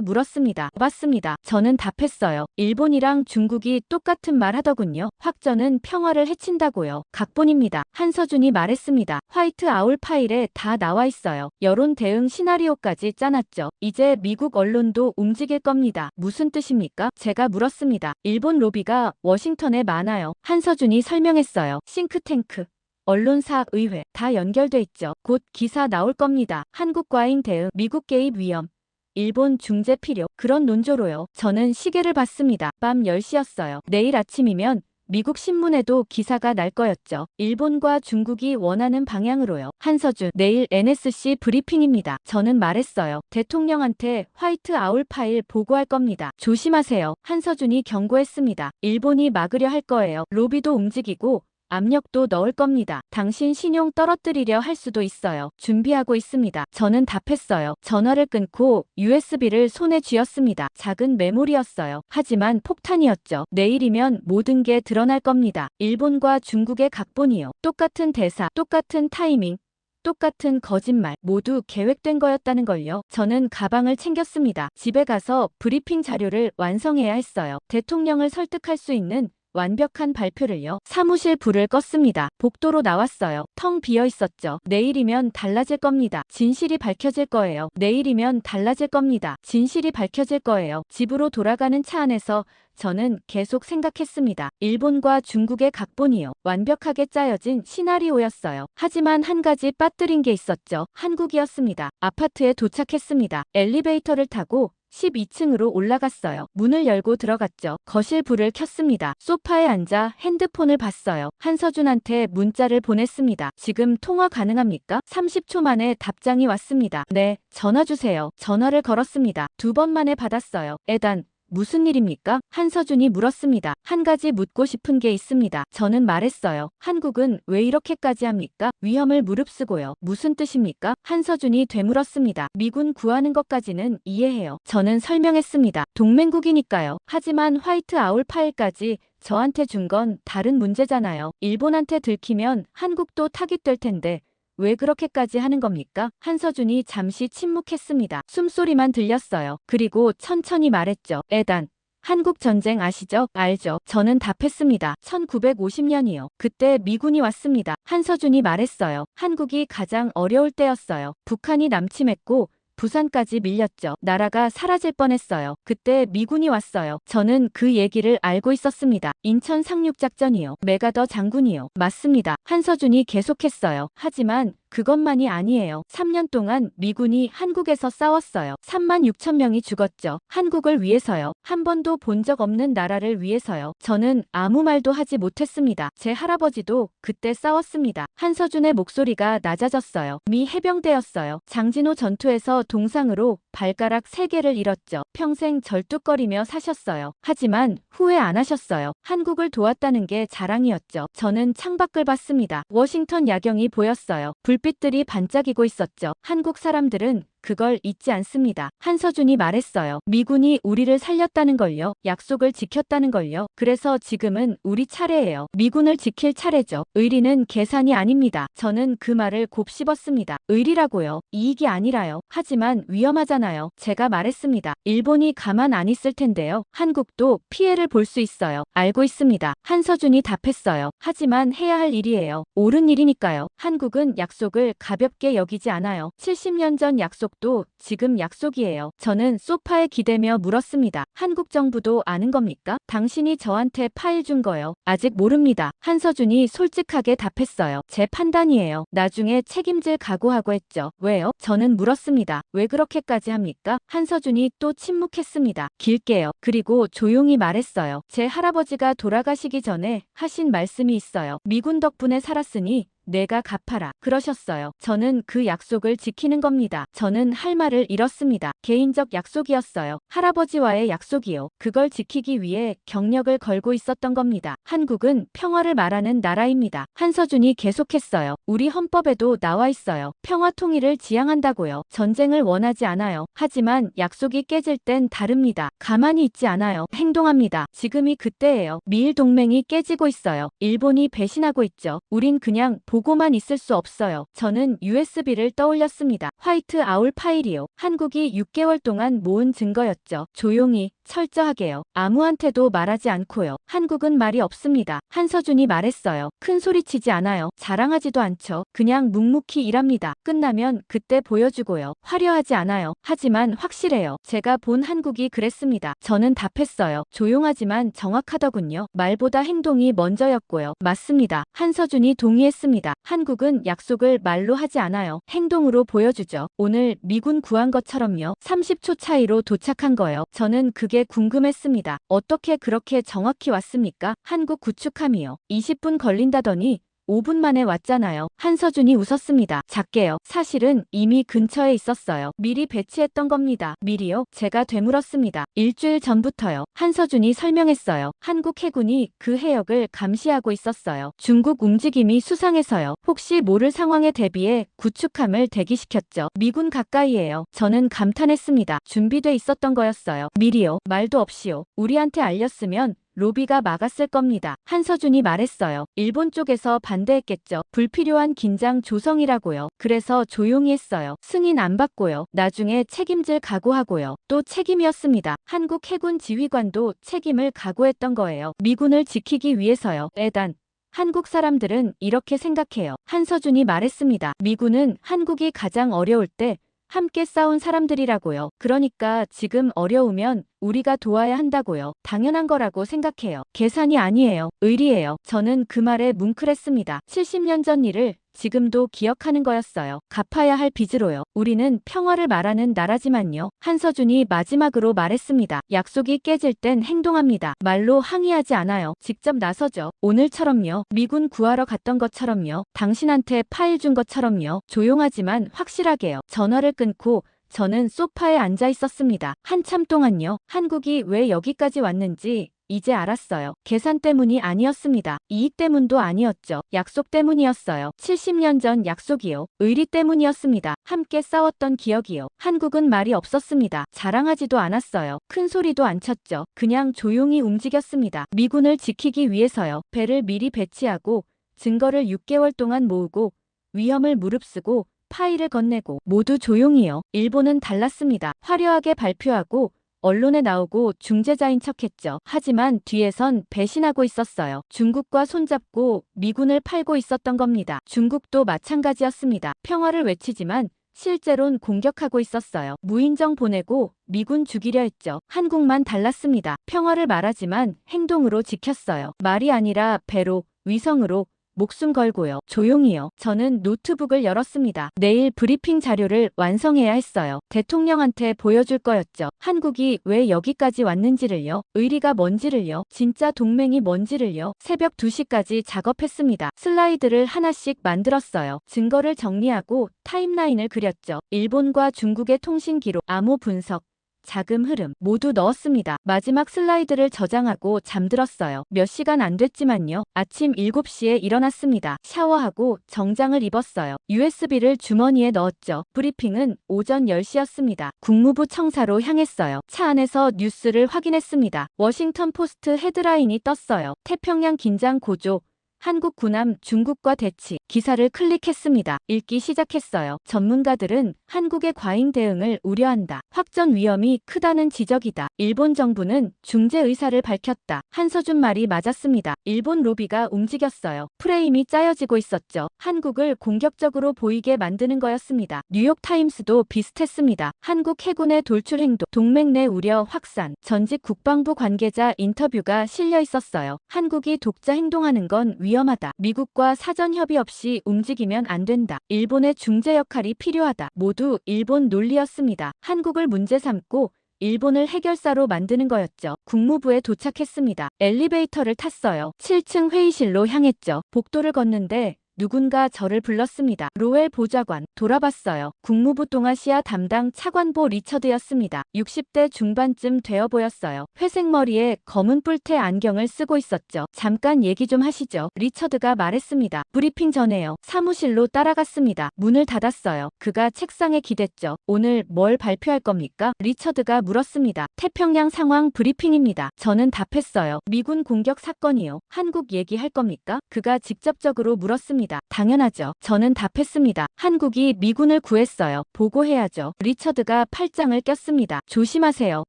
물었습니다. 봤습니다. 저는 답했어요. 일본이랑 중국이 똑같은 말 하더군요. 확전은 평화를 해친다고요. 각본입니다. 한서준이 말했습니다. 화이트 아울 파일에 다 나와 있어요. 여론 대응 시나리오까지 짜놨죠. 이제 미국 언론도 움직일 겁니다. 무슨 뜻입니까? 제가 물었습니다. 일본 로비가 워싱턴에 많아요. 한서준이 설명했어요. 싱크탱크. 언론사, 의회 다 연결돼 있죠. 곧 기사 나올 겁니다. 한국 과잉 대응, 미국 개입 위험, 일본 중재 필요. 그런 논조로요. 저는 시계를 봤습니다. 밤 10시였어요. 내일 아침이면 미국 신문에도 기사가 날 거였죠. 일본과 중국이 원하는 방향으로요. 한서준, 내일 NSC 브리핑입니다. 저는 말했어요. 대통령한테 화이트 아울 파일 보고할 겁니다. 조심하세요. 한서준이 경고했습니다. 일본이 막으려 할 거예요. 로비도 움직이고 압력도 넣을 겁니다. 당신 신용 떨어뜨리려 할 수도 있어요. 준비하고 있습니다. 저는 답했어요. 전화를 끊고 USB를 손에 쥐었습니다. 작은 메모리였어요. 하지만 폭탄이었죠. 내일이면 모든 게 드러날 겁니다. 일본과 중국의 각본이요. 똑같은 대사, 똑같은 타이밍. 똑같은 거짓말, 모두 계획된 거였다는 걸요. 저는 가방을 챙겼습니다. 집에 가서 브리핑 자료를 완성해야 했어요. 대통령을 설득할 수 있는 완벽한 발표를요. 사무실 불을 껐습니다. 복도로 나왔어요. 텅 비어 있었죠. 내일이면 달라질 겁니다. 진실이 밝혀질 거예요. 내일이면 달라질 겁니다. 진실이 밝혀질 거예요. 집으로 돌아가는 차 안에서 저는 계속 생각했습니다. 일본과 중국의 각본이요. 완벽하게 짜여진 시나리오였어요. 하지만 한 가지 빠뜨린 게 있었죠. 한국이었습니다. 아파트에 도착했습니다. 엘리베이터를 타고 12층으로 올라갔어요. 문을 열고 들어갔죠. 거실 불을 켰습니다. 소파에 앉아 핸드폰을 봤어요. 한서준한테 문자를 보냈습니다. 지금 통화 가능합니까? 30초 만에 답장이 왔습니다. 네, 전화 주세요. 전화를 걸었습니다. 2번 만에 받았어요. 에단. 무슨 일입니까? 한서준이 물었습니다. 한 가지 묻고 싶은 게 있습니다. 저는 말했어요. 한국은 왜 이렇게까지 합니까? 위험을 무릅쓰고요. 무슨 뜻입니까? 한서준이 되물었습니다. 미군 구하는 것까지는 이해해요. 저는 설명했습니다. 동맹국이니까요. 하지만 화이트 아울 파일까지 저한테 준 건 다른 문제잖아요. 일본한테 들키면 한국도 타깃될 텐데 왜 그렇게까지 하는 겁니까? 한서준이 잠시 침묵했습니다. 숨소리만 들렸어요. 그리고 천천히 말했죠. 에단. 한국 전쟁 아시죠? 알죠? 저는 답했습니다. 1950년이요. 그때 미군이 왔습니다. 한서준이 말했어요. 한국이 가장 어려울 때였어요. 북한이 남침했고 부산까지 밀렸죠. 나라가 사라질 뻔했어요. 그때 미군이 왔어요. 저는 그 얘기를 알고 있었습니다. 인천 상륙작전이요. 메가더 장군이요. 맞습니다. 한서준이 계속했어요. 하지만 그것만이 아니에요. 3년 동안 미군이 한국에서 싸웠어요. 3만 6천 명이 죽었죠. 한국을 위해서요. 한 번도 본 적 없는 나라를 위해서요. 저는 아무 말도 하지 못했습니다. 제 할아버지도 그때 싸웠습니다. 한서준의 목소리가 낮아졌어요. 미 해병대였어요. 장진호 전투에서 동상으로 발가락 3개를 잃었죠. 평생 절뚝거리며 사셨어요. 하지만 후회 안 하셨어요. 한국을 도왔다는 게 자랑이었죠. 저는 창밖을 봤습니다. 워싱턴 야경이 보였어요. 불빛들이 반짝이고 있었죠. 한국 사람들은 그걸 잊지 않습니다. 한서준이 말했어요. 미군이 우리를 살렸다는 걸요. 약속을 지켰다는 걸요. 그래서 지금은 우리 차례예요. 미군을 지킬 차례죠. 의리는 계산이 아닙니다. 저는 그 말을 곱씹었습니다. 의리라고요. 이익이 아니라요. 하지만 위험하잖아요. 제가 말했습니다. 일본이 가만 안 있을 텐데요. 한국도 피해를 볼 수 있어요. 알고 있습니다. 한서준이 답했어요. 하지만 해야 할 일이에요. 옳은 일이니까요. 한국은 약속을 가볍게 여기지 않아요. 70년 전 약속도 지금 약속이에요. 저는 소파에 기대며 물었습니다. 한국 정부도 아는 겁니까? 당신이 저한테 파일 준 거요. 아직 모릅니다. 한서준이 솔직하게 답했어요. 제 판단이에요. 나중에 책임질 각오하고 했죠. 왜요? 저는 물었습니다. 왜 그렇게까지 합니까? 한서준이 또 침묵했습니다. 길게요. 그리고 조용히 말했어요. 제 할아버지가 돌아가시기 전에 하신 말씀이 있어요. 미군 덕분에 살았으니 내가 갚아라. 그러셨어요. 저는 그 약속을 지키는 겁니다. 저는 할 말을 잃었습니다. 개인적 약속이었어요. 할아버지와의 약속이요. 그걸 지키기 위해 경력을 걸고 있었던 겁니다. 한국은 평화를 말하는 나라입니다. 한서준이 계속했어요. 우리 헌법에도 나와 있어요. 평화 통일을 지향한다고요. 전쟁을 원하지 않아요. 하지만 약속이 깨질 땐 다릅니다. 가만히 있지 않아요. 행동합니다. 지금이 그때예요. 미일 동맹이 깨지고 있어요. 일본이 배신하고 있죠. 우린 그냥 보고만 있을 수 없어요. 저는 USB를 떠올렸습니다. 화이트 아울 파일이요. 한국이 6개월 동안 모은 증거였죠. 조용히, 철저하게요. 아무한테도 말하지 않고요. 한국은 말이 없습니다. 한서준이 말했어요. 큰 소리치지 않아요. 자랑하지도 않죠. 그냥 묵묵히 일합니다. 끝나면 그때 보여주고요. 화려하지 않아요. 하지만 확실해요. 제가 본 한국이 그랬습니다. 저는 답했어요. 조용하지만 정확하더군요. 말보다 행동이 먼저였고요. 맞습니다. 한서준이 동의했습니다. 한국은 약속을 말로 하지 않아요. 행동으로 보여주죠. 오늘 미군 구한 것처럼요. 30초 차이로 도착한 거요. 저는 그게 궁금했습니다. 어떻게 그렇게 정확히 왔습니까? 한국 구축함이요. 20분 걸린다더니 5분 만에 왔잖아요. 한서준이 웃었습니다. 작게요. 사실은 이미 근처에 있었어요. 미리 배치했던 겁니다. 미리요? 제가 되물었습니다. 일주일 전부터요. 한서준이 설명했어요. 한국 해군이 그 해역을 감시하고 있었어요. 중국 움직임이 수상해서요. 혹시 모를 상황에 대비해 구축함을 대기시켰죠. 미군 가까이에요. 저는 감탄했습니다. 준비돼 있었던 거였어요. 미리요? 말도 없이요. 우리한테 알렸으면 로비가 막았을 겁니다. 한서준이 말했어요. 일본 쪽에서 반대했겠죠. 불필요한 긴장 조성이라고요. 그래서 조용히 했어요. 승인 안 받고요. 나중에 책임질 각오하고요. 또 책임이었습니다. 한국 해군 지휘관도 책임을 각오했던 거예요. 미군을 지키기 위해서요. 애단. 한국 사람들은 이렇게 생각해요. 한서준이 말했습니다. 미군은 한국이 가장 어려울 때 함께 싸운 사람들이라고요. 그러니까 지금 어려우면 우리가 도와야 한다고요. 당연한 거라고 생각해요. 계산이 아니에요. 의리예요. 저는 그 말에 뭉클했습니다. 70년 전 일을 지금도 기억하는 거였어요. 갚아야 할 빚으로요. 우리는 평화를 말하는 나라지만요. 한서준이 마지막으로 말했습니다. 약속이 깨질 땐 행동합니다. 말로 항의하지 않아요. 직접 나서죠. 오늘처럼요. 미군 구하러 갔던 것처럼요. 당신한테 파일 준 것처럼요. 조용하지만 확실하게요. 전화를 끊고 저는 소파에 앉아 있었습니다. 한참 동안요. 한국이 왜 여기까지 왔는지 이제 알았어요. 계산 때문이 아니었습니다. 이익 때문도 아니었죠. 약속 때문이었어요. 70년 전 약속이요. 의리 때문이었습니다. 함께 싸웠던 기억이요. 한국은 말이 없었습니다. 자랑하지도 않았어요. 큰 소리도 안 쳤죠. 그냥 조용히 움직였습니다. 미군을 지키기 위해서요. 배를 미리 배치하고 증거를 6개월 동안 모으고 위험을 무릅쓰고 파일을 건네고 모두 조용히요. 일본은 달랐습니다. 화려하게 발표하고 언론에 나오고 중재자인 척했죠. 하지만 뒤에선 배신하고 있었어요. 중국과 손잡고 미군을 팔고 있었던 겁니다. 중국도 마찬가지였습니다. 평화를 외치지만 실제론 공격하고 있었어요. 무인정 보내고 미군 죽이려 했죠. 한국만 달랐습니다. 평화를 말하지만 행동으로 지켰어요. 말이 아니라 배로, 위성으로, 목숨 걸고요. 조용히요. 저는 노트북을 열었습니다. 내일 브리핑 자료를 완성해야 했어요. 대통령한테 보여줄 거였죠. 한국이 왜 여기까지 왔는지를요. 의리가 뭔지를요. 진짜 동맹이 뭔지를요. 새벽 2시까지 작업했습니다. 슬라이드를 하나씩 만들었어요. 증거를 정리하고 타임라인을 그렸죠. 일본과 중국의 통신 기록, 암호 분석, 자금 흐름 모두 넣었습니다. 마지막 슬라이드를 저장하고 잠들었어요. 몇 시간 안 됐지만요. 아침 7시에 일어났습니다. 샤워하고 정장을 입었어요. USB를 주머니에 넣었죠. 브리핑은 오전 10시였습니다. 국무부 청사로 향했어요. 차 안에서 뉴스를 확인했습니다. 워싱턴 포스트 헤드라인이 떴어요. 태평양 긴장 고조. 한국 군함 중국과 대치. 기사를 클릭했습니다. 읽기 시작했어요. 전문가들은 한국의 과잉 대응을 우려한다. 확전 위험이 크다는 지적이다. 일본 정부는 중재 의사를 밝혔다. 한서준 말이 맞았습니다. 일본 로비가 움직였어요. 프레임이 짜여지고 있었죠. 한국을 공격적으로 보이게 만드는 거였습니다. 뉴욕타임스도 비슷했습니다. 한국 해군의 돌출 행동, 동맹 내 우려 확산, 전직 국방부 관계자 인터뷰가 실려 있었어요. 한국이 독자 행동하는 건 위험하다. 미국과 사전 협의 없이 움직이면 안 된다. 일본의 중재 역할이 필요하다. 모두 일본 논리였습니다. 한국을 문제 삼고 일본을 해결사로 만드는 거였죠. 국무부에 도착했습니다. 엘리베이터를 탔어요. 7층 회의실로 향했죠. 복도를 걷는데 누군가 저를 불렀습니다. 로웰 보좌관. 돌아봤어요. 국무부 동아시아 담당 차관보 리처드였습니다. 60대 중반쯤 되어 보였어요. 회색 머리에 검은 뿔테 안경을 쓰고 있었죠. 잠깐 얘기 좀 하시죠. 리처드가 말했습니다. 브리핑 전에요. 사무실로 따라갔습니다. 문을 닫았어요. 그가 책상에 기댔죠. 오늘 뭘 발표할 겁니까? 리처드가 물었습니다. 태평양 상황 브리핑입니다. 저는 답했어요. 미군 공격 사건이요. 한국 얘기할 겁니까? 그가 직접적으로 물었습니다. 당연하죠. 저는 답했습니다. 한국이 미군을 구했어요. 보고해야죠. 리처드가 팔짱을 꼈습니다. 조심하세요.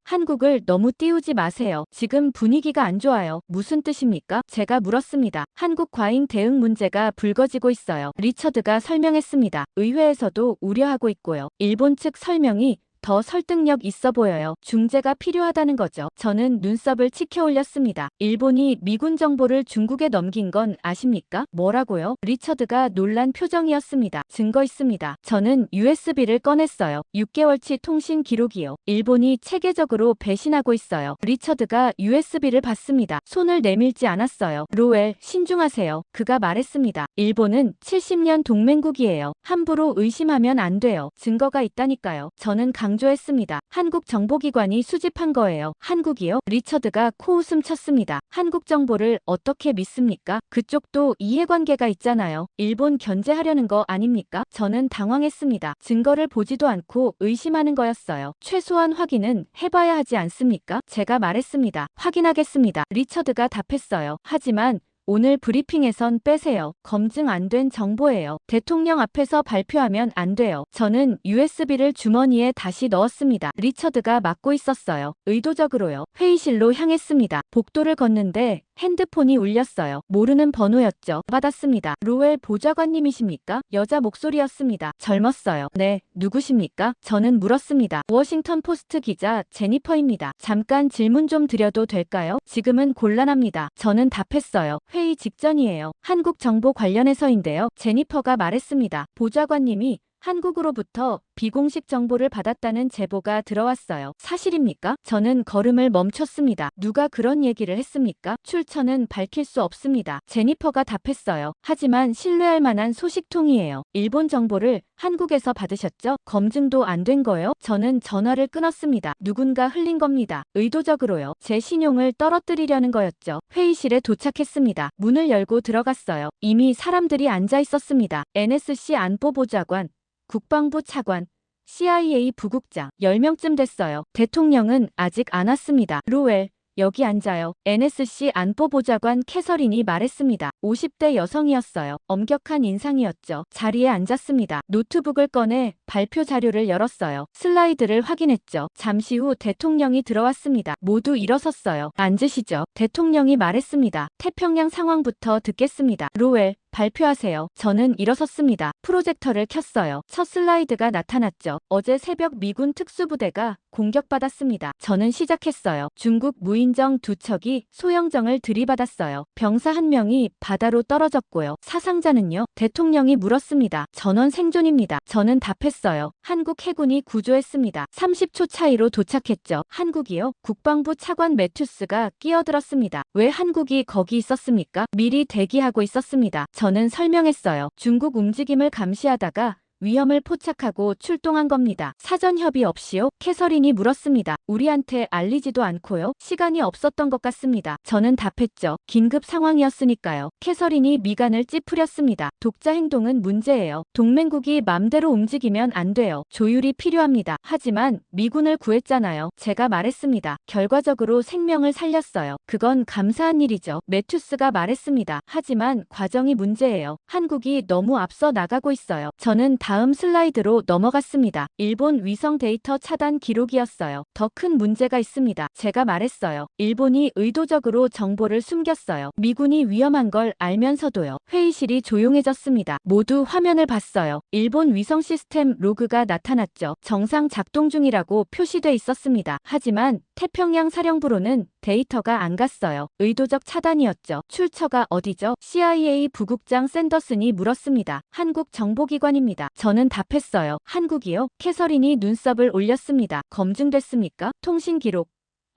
한국을 너무 띄우지 마세요. 지금 분위기가 안 좋아요. 무슨 뜻입니까? 제가 물었습니다. 한국 과잉 대응 문제가 불거지고 있어요. 리처드가 설명했습니다. 의회에서도 우려하고 있고요. 일본 측 설명이 더 설득력 있어 보여요. 중재가 필요하다는 거죠. 저는 눈썹을 치켜 올렸습니다. 일본이 미군 정보를 중국에 넘긴 건 아십니까? 뭐라고요? 리처드가 놀란 표정이었습니다. 증거 있습니다. 저는 USB를 꺼냈어요. 6개월치 통신 기록이요. 일본이 체계적으로 배신하고 있어요. 리처드가 USB를 받습니다. 손을 내밀지 않았어요. 로웰, 신중하세요. 그가 말했습니다. 일본은 70년 동맹국이에요. 함부로 의심하면 안 돼요. 증거가 있다니까요. 저는 강조했습니다. 한국 정보기관이 수집한 거예요. 한국이요? 리처드가 코웃음 쳤습니다. 한국 정보를 어떻게 믿습니까? 그쪽도 이해관계가 있잖아요. 일본 견제하려는 거 아닙니까? 저는 당황했습니다. 증거를 보지도 않고 의심하는 거였어요. 최소한 확인은 해봐야 하지 않습니까? 제가 말했습니다. 확인하겠습니다. 리처드가 답했어요. 하지만 오늘 브리핑에선 빼세요. 검증 안 된 정보예요. 대통령 앞에서 발표하면 안 돼요. 저는 USB를 주머니에 다시 넣었습니다. 리처드가 막고 있었어요. 의도적으로요. 회의실로 향했습니다. 복도를 걷는데 핸드폰이 울렸어요. 모르는 번호였죠. 받았습니다. 로웰 보좌관님이십니까? 여자 목소리였습니다. 젊었어요. 네, 누구십니까? 저는 물었습니다. 워싱턴 포스트 기자 제니퍼입니다. 잠깐 질문 좀 드려도 될까요? 지금은 곤란합니다. 저는 답했어요. 회의 직전이에요. 한국 정보 관련해서인데요. 제니퍼가 말했습니다. 보좌관님이 한국으로부터 비공식 정보를 받았다는 제보가 들어왔어요. 사실입니까? 저는 걸음을 멈췄습니다. 누가 그런 얘기를 했습니까? 출처는 밝힐 수 없습니다. 제니퍼가 답했어요. 하지만 신뢰할 만한 소식통이에요. 일본 정보를 한국에서 받으셨죠? 검증도 안 된 거요? 저는 전화를 끊었습니다. 누군가 흘린 겁니다. 의도적으로요. 제 신용을 떨어뜨리려는 거였죠. 회의실에 도착했습니다. 문을 열고 들어갔어요. 이미 사람들이 앉아 있었습니다. NSC 안보보좌관, 국방부 차관, CIA 부국장 10명쯤 됐어요. 대통령은 아직 안 왔습니다. 로웰, 여기 앉아요. NSC 안보보좌관 캐서린이 말했습니다. 50대 여성이었어요. 엄격한 인상이었죠. 자리에 앉았습니다. 노트북을 꺼내 발표 자료를 열었어요. 슬라이드를 확인했죠. 잠시 후 대통령이 들어왔습니다. 모두 일어섰어요. 앉으시죠. 대통령이 말했습니다. 태평양 상황부터 듣겠습니다. 로웰, 발표하세요. 저는 일어섰습니다. 프로젝터를 켰어요. 첫 슬라이드가 나타났죠. 어제 새벽 미군 특수부대가 공격받았습니다. 저는 시작했어요. 중국 무인정 2척이 소형정을 들이받았어요. 병사 1명이 바다로 떨어졌고요. 사상자는요? 대통령이 물었습니다. 전원 생존입니다. 저는 답했어요. 한국 해군이 구조했습니다. 30초 차이로 도착했죠. 한국이요? 국방부 차관 매튜스가 끼어들었습니다. 왜 한국이 거기 있었습니까? 미리 대기하고 있었습니다. 저는 설명했어요. 중국 움직임을 감시하다가 위험을 포착하고 출동한 겁니다. 사전 협의 없이요? 캐서린이 물었습니다. 우리한테 알리지도 않고요. 시간이 없었던 것 같습니다. 저는 답했죠. 긴급 상황이었으니까요. 캐서린이 미간을 찌푸렸습니다. 독자 행동은 문제예요. 동맹국이 맘대로 움직이면 안 돼요. 조율이 필요합니다. 하지만 미군을 구했잖아요. 제가 말했습니다. 결과적으로 생명을 살렸어요. 그건 감사한 일이죠. 매튜스가 말했습니다. 하지만 과정이 문제예요. 한국이 너무 앞서 나가고 있어요. 저는 다음 슬라이드로 넘어갔습니다. 일본 위성 데이터 차단 기록이었어요. 더 큰 문제가 있습니다. 제가 말했어요. 일본이 의도적으로 정보를 숨겼어요. 미군이 위험한 걸 알면서도요. 회의실이 조용해졌습니다. 모두 화면을 봤어요. 일본 위성 시스템 로그가 나타났죠. 정상 작동 중이라고 표시돼 있었습니다. 하지만 태평양 사령부로는 데이터가 안 갔어요. 의도적 차단이었죠. 출처가 어디죠? CIA 부국장 샌더슨이 물었습니다. 한국 정보기관입니다. 저는 답했어요. 한국이요? 캐서린이 눈썹을 올렸습니다. 검증됐습니까? 통신 기록,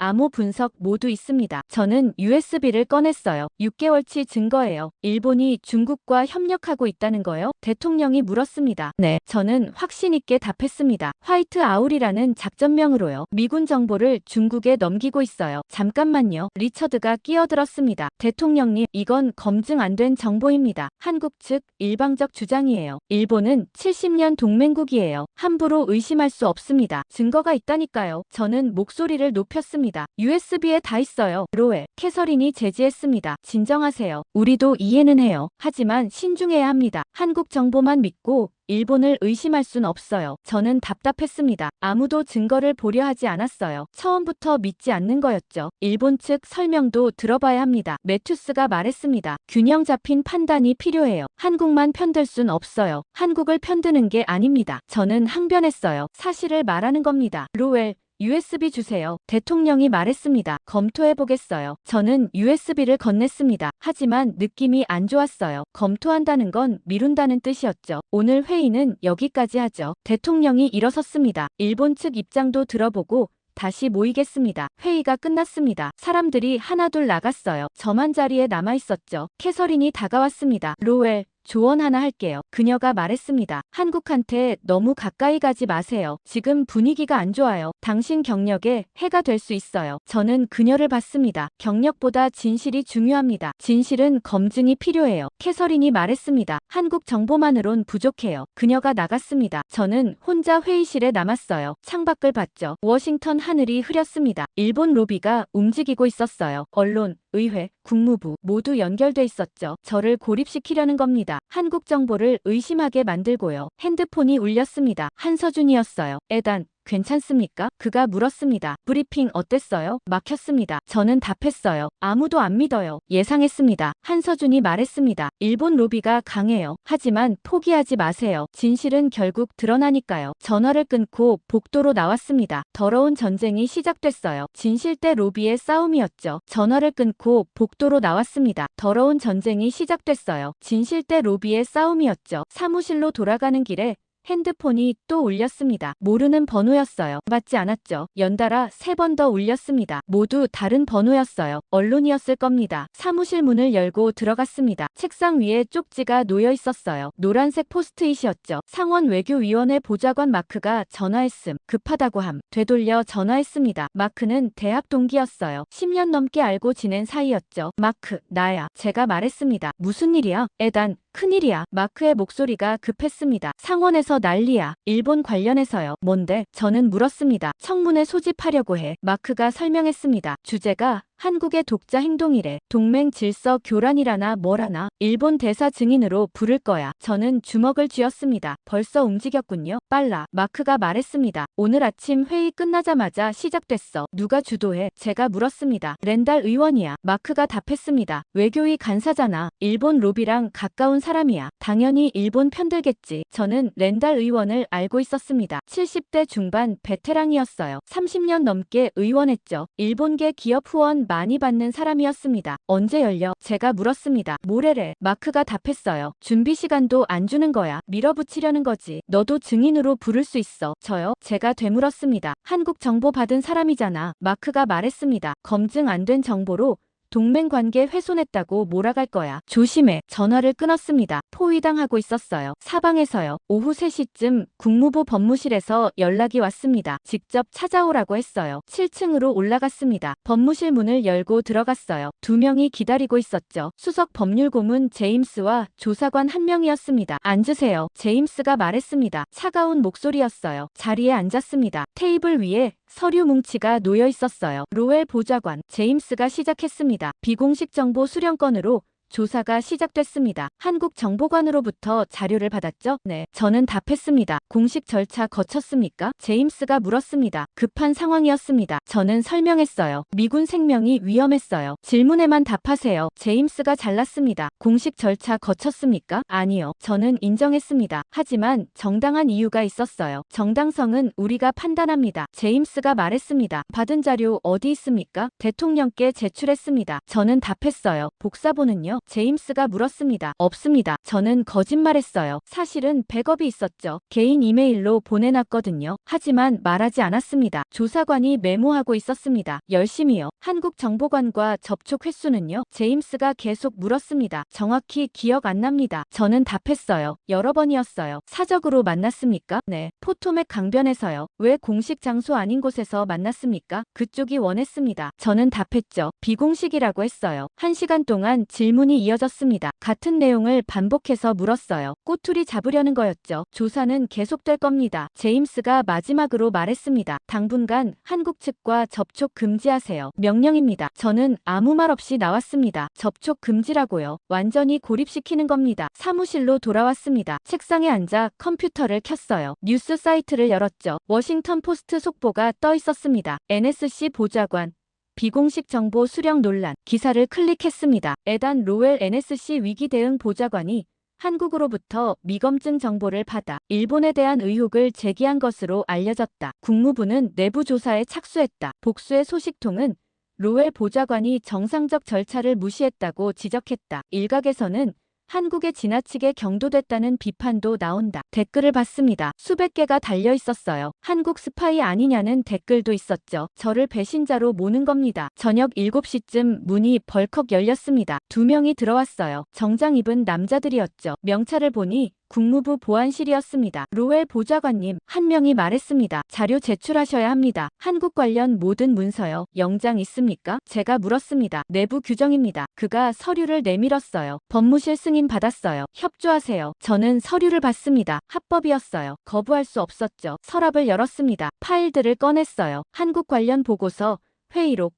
암호 분석 모두 있습니다. 저는 USB를 꺼냈어요. 6개월치 증거예요. 일본이 중국과 협력하고 있다는 거요? 대통령이 물었습니다. 네. 저는 확신 있게 답했습니다. 화이트 아울이라는 작전명으로요. 미군 정보를 중국에 넘기고 있어요. 잠깐만요. 리처드가 끼어들었습니다. 대통령님, 이건 검증 안 된 정보입니다. 한국 측 일방적 주장이에요. 일본은 70년 동맹국이에요. 함부로 의심할 수 없습니다. 증거가 있다니까요. 저는 목소리를 높였습니다. USB에 다 있어요. 로에, 캐서린이 제지했습니다. 진정하세요. 우리도 이해는 해요. 하지만 신중해야 합니다. 한국 정보만 믿고 일본을 의심할 순 없어요. 저는 답답했습니다. 아무도 증거를 보려 하지 않았어요. 처음부터 믿지 않는 거였죠. 일본 측 설명도 들어봐야 합니다. 매튜스가 말했습니다. 균형 잡힌 판단이 필요해요. 한국만 편들 순 없어요. 한국을 편드는 게 아닙니다. 저는 항변했어요. 사실을 말하는 겁니다. 로웰, USB 주세요. 대통령이 말했습니다. 검토해보겠어요. 저는 USB를 건넸습니다. 하지만 느낌이 안 좋았어요. 검토한다는 건 미룬다는 뜻이었죠. 오늘 회의는 여기까지 하죠. 대통령이 일어섰습니다. 일본 측 입장도 들어보고 다시 모이겠습니다. 회의가 끝났습니다. 사람들이 하나둘 나갔어요. 저만 자리에 남아있었죠. 캐서린이 다가왔습니다. 로웰, 조언 하나 할게요. 그녀가 말했습니다. 한국한테 너무 가까이 가지 마세요. 지금 분위기가 안 좋아요. 당신 경력에 해가 될 수 있어요. 저는 그녀를 봤습니다. 경력보다 진실이 중요합니다. 진실은 검증이 필요해요. 캐서린이 말했습니다. 한국 정보만으론 부족해요. 그녀가 나갔습니다. 저는 혼자 회의실에 남았어요. 창밖을 봤죠. 워싱턴 하늘이 흐렸습니다. 일본 로비가 움직이고 있었어요. 언론, 의회, 국무부 모두 연결돼 있었죠. 저를 고립시키려는 겁니다. 한국 정보를 의심하게 만들고요. 핸드폰이 울렸습니다. 한서준이었어요. 에단, 괜찮습니까? 그가 물었습니다. 브리핑 어땠어요? 막혔습니다. 저는 답했어요. 아무도 안 믿어요. 예상했습니다. 한서준이 말했습니다. 일본 로비가 강해요. 하지만 포기하지 마세요. 진실은 결국 드러나니까요. 전화를 끊고 복도로 나왔습니다. 더러운 전쟁이 시작됐어요. 진실대 로비의 싸움이었죠. 전화를 끊고 복도로 나왔습니다. 더러운 전쟁이 시작됐어요. 진실대 로비의 싸움이었죠. 사무실로 돌아가는 길에 핸드폰이 또 울렸습니다. 모르는 번호였어요. 받지 않았죠. 연달아 3번 더 울렸습니다. 모두 다른 번호였어요. 언론이었을 겁니다. 사무실 문을 열고 들어갔습니다. 책상 위에 쪽지가 놓여 있었어요. 노란색 포스트잇이었죠. 상원 외교위원회 보좌관 마크가 전화했음. 급하다고 함. 되돌려 전화했습니다. 마크는 대학 동기였어요. 10년 넘게 알고 지낸 사이였죠. 마크, 나야. 제가 말했습니다. 무슨 일이야? 에단, 큰일이야. 마크의 목소리가 급했습니다. 상원에서 난리야. 일본 관련해서요. 뭔데? 저는 물었습니다. 청문회 소집하려고 해. 마크가 설명했습니다. 주제가 한국의 독자 행동이래. 동맹 질서 교란이라나 뭐라나. 일본 대사 증인으로 부를 거야. 저는 주먹을 쥐었습니다. 벌써 움직였군요. 빨라. 마크가 말했습니다. 오늘 아침 회의 끝나자마자 시작됐어. 누가 주도해? 제가 물었습니다. 렌달 의원이야. 마크가 답했습니다. 외교위 간사잖아. 일본 로비랑 가까운 사람이야. 당연히 일본 편들겠지. 저는 렌달 의원을 알고 있었습니다. 70대 중반 베테랑이었어요. 30년 넘게 의원했죠. 일본계 기업 후원 많이 받는 사람이었습니다. 언제 열려? 제가 물었습니다. 모레래. 마크가 답했어요. 준비 시간도 안 주는 거야. 밀어붙이려는 거지. 너도 증인으로 부를 수 있어. 저요? 제가 되물었습니다. 한국 정보 받은 사람이잖아. 마크가 말했습니다. 검증 안 된 정보로 동맹관계 훼손했다고 몰아갈 거야. 조심해. 전화를 끊었습니다. 포위당하고 있었어요. 사방에서요. 오후 3시쯤 국무부 법무실에서 연락이 왔습니다. 직접 찾아오라고 했어요. 7층으로 올라갔습니다. 법무실 문을 열고 들어갔어요. 2명이 기다리고 있었죠. 수석 법률고문 제임스와 조사관 1명이었습니다. 앉으세요. 제임스가 말했습니다. 차가운 목소리였어요. 자리에 앉았습니다. 테이블 위에 서류 뭉치가 놓여 있었어요. 로웰 보좌관, 제임스가 시작했습니다. 비공식 정보 수령건으로 조사가 시작됐습니다. 한국 정보관으로부터 자료를 받았죠? 네. 저는 답했습니다. 공식 절차 거쳤습니까? 제임스가 물었습니다. 급한 상황이었습니다. 저는 설명했어요. 미군 생명이 위험했어요. 질문에만 답하세요. 제임스가 잘랐습니다. 공식 절차 거쳤습니까? 아니요. 저는 인정했습니다. 하지만 정당한 이유가 있었어요. 정당성은 우리가 판단합니다. 제임스가 말했습니다. 받은 자료 어디 있습니까? 대통령께 제출했습니다. 저는 답했어요. 복사본은요? 제임스가 물었습니다. 없습니다. 저는 거짓말했어요. 사실은 백업이 있었죠. 개인 이메일로 보내놨거든요. 하지만 말하지 않았습니다. 조사관이 메모하고 있었습니다. 열심히요. 한국 정보관과 접촉 횟수는요? 제임스가 계속 물었습니다. 정확히 기억 안 납니다. 저는 답했어요. 여러 번이었어요. 사적으로 만났습니까? 네. 포토맥 강변에서요. 왜 공식 장소 아닌 곳에서 만났습니까? 그쪽이 원했습니다. 저는 답했죠. 비공식이라고 했어요. 1시간 동안 질문이 이어졌습니다. 같은 내용을 반복해서 물었어요. 꼬투리 잡으려는 거였죠. 조사는 계속될 겁니다. 제임스가 마지막으로 말했습니다. 당분간 한국 측과 접촉 금지하세요. 명령입니다. 저는 아무 말 없이 나왔습니다. 접촉 금지라고요. 완전히 고립시키는 겁니다. 사무실로 돌아왔습니다. 책상에 앉아 컴퓨터를 켰어요. 뉴스 사이트를 열었죠. 워싱턴 포스트 속보가 떠 있었습니다. NSC 보좌관 비공식 정보 수령 논란. 기사를 클릭했습니다. 에단 로웰 NSC 위기 대응 보좌관이 한국으로부터 미검증 정보를 받아 일본에 대한 의혹을 제기한 것으로 알려졌다. 국무부는 내부 조사에 착수했다. 복수의 소식통은 로웰 보좌관이 정상적 절차를 무시했다고 지적했다. 일각에서는 한국에 지나치게 경도됐다는 비판도 나온다. 댓글을 봤습니다. 수백 개가 달려 있었어요. 한국 스파이 아니냐는 댓글도 있었죠. 저를 배신자로 모는 겁니다. 저녁 7시쯤 문이 벌컥 열렸습니다. 2명이 들어왔어요. 정장 입은 남자들이었죠. 명찰을 보니 국무부 보안실이었습니다. 로웰 보좌관님, 1명이 말했습니다. 자료 제출하셔야 합니다. 한국 관련 모든 문서요. 영장 있습니까? 제가 물었습니다. 내부 규정입니다. 그가 서류를 내밀었어요. 법무실 승인 받았어요. 협조하세요. 저는 서류를 받습니다. 합법이었어요. 거부할 수 없었죠. 서랍을 열었습니다. 파일들을 꺼냈어요. 한국 관련 보고서, 회의록,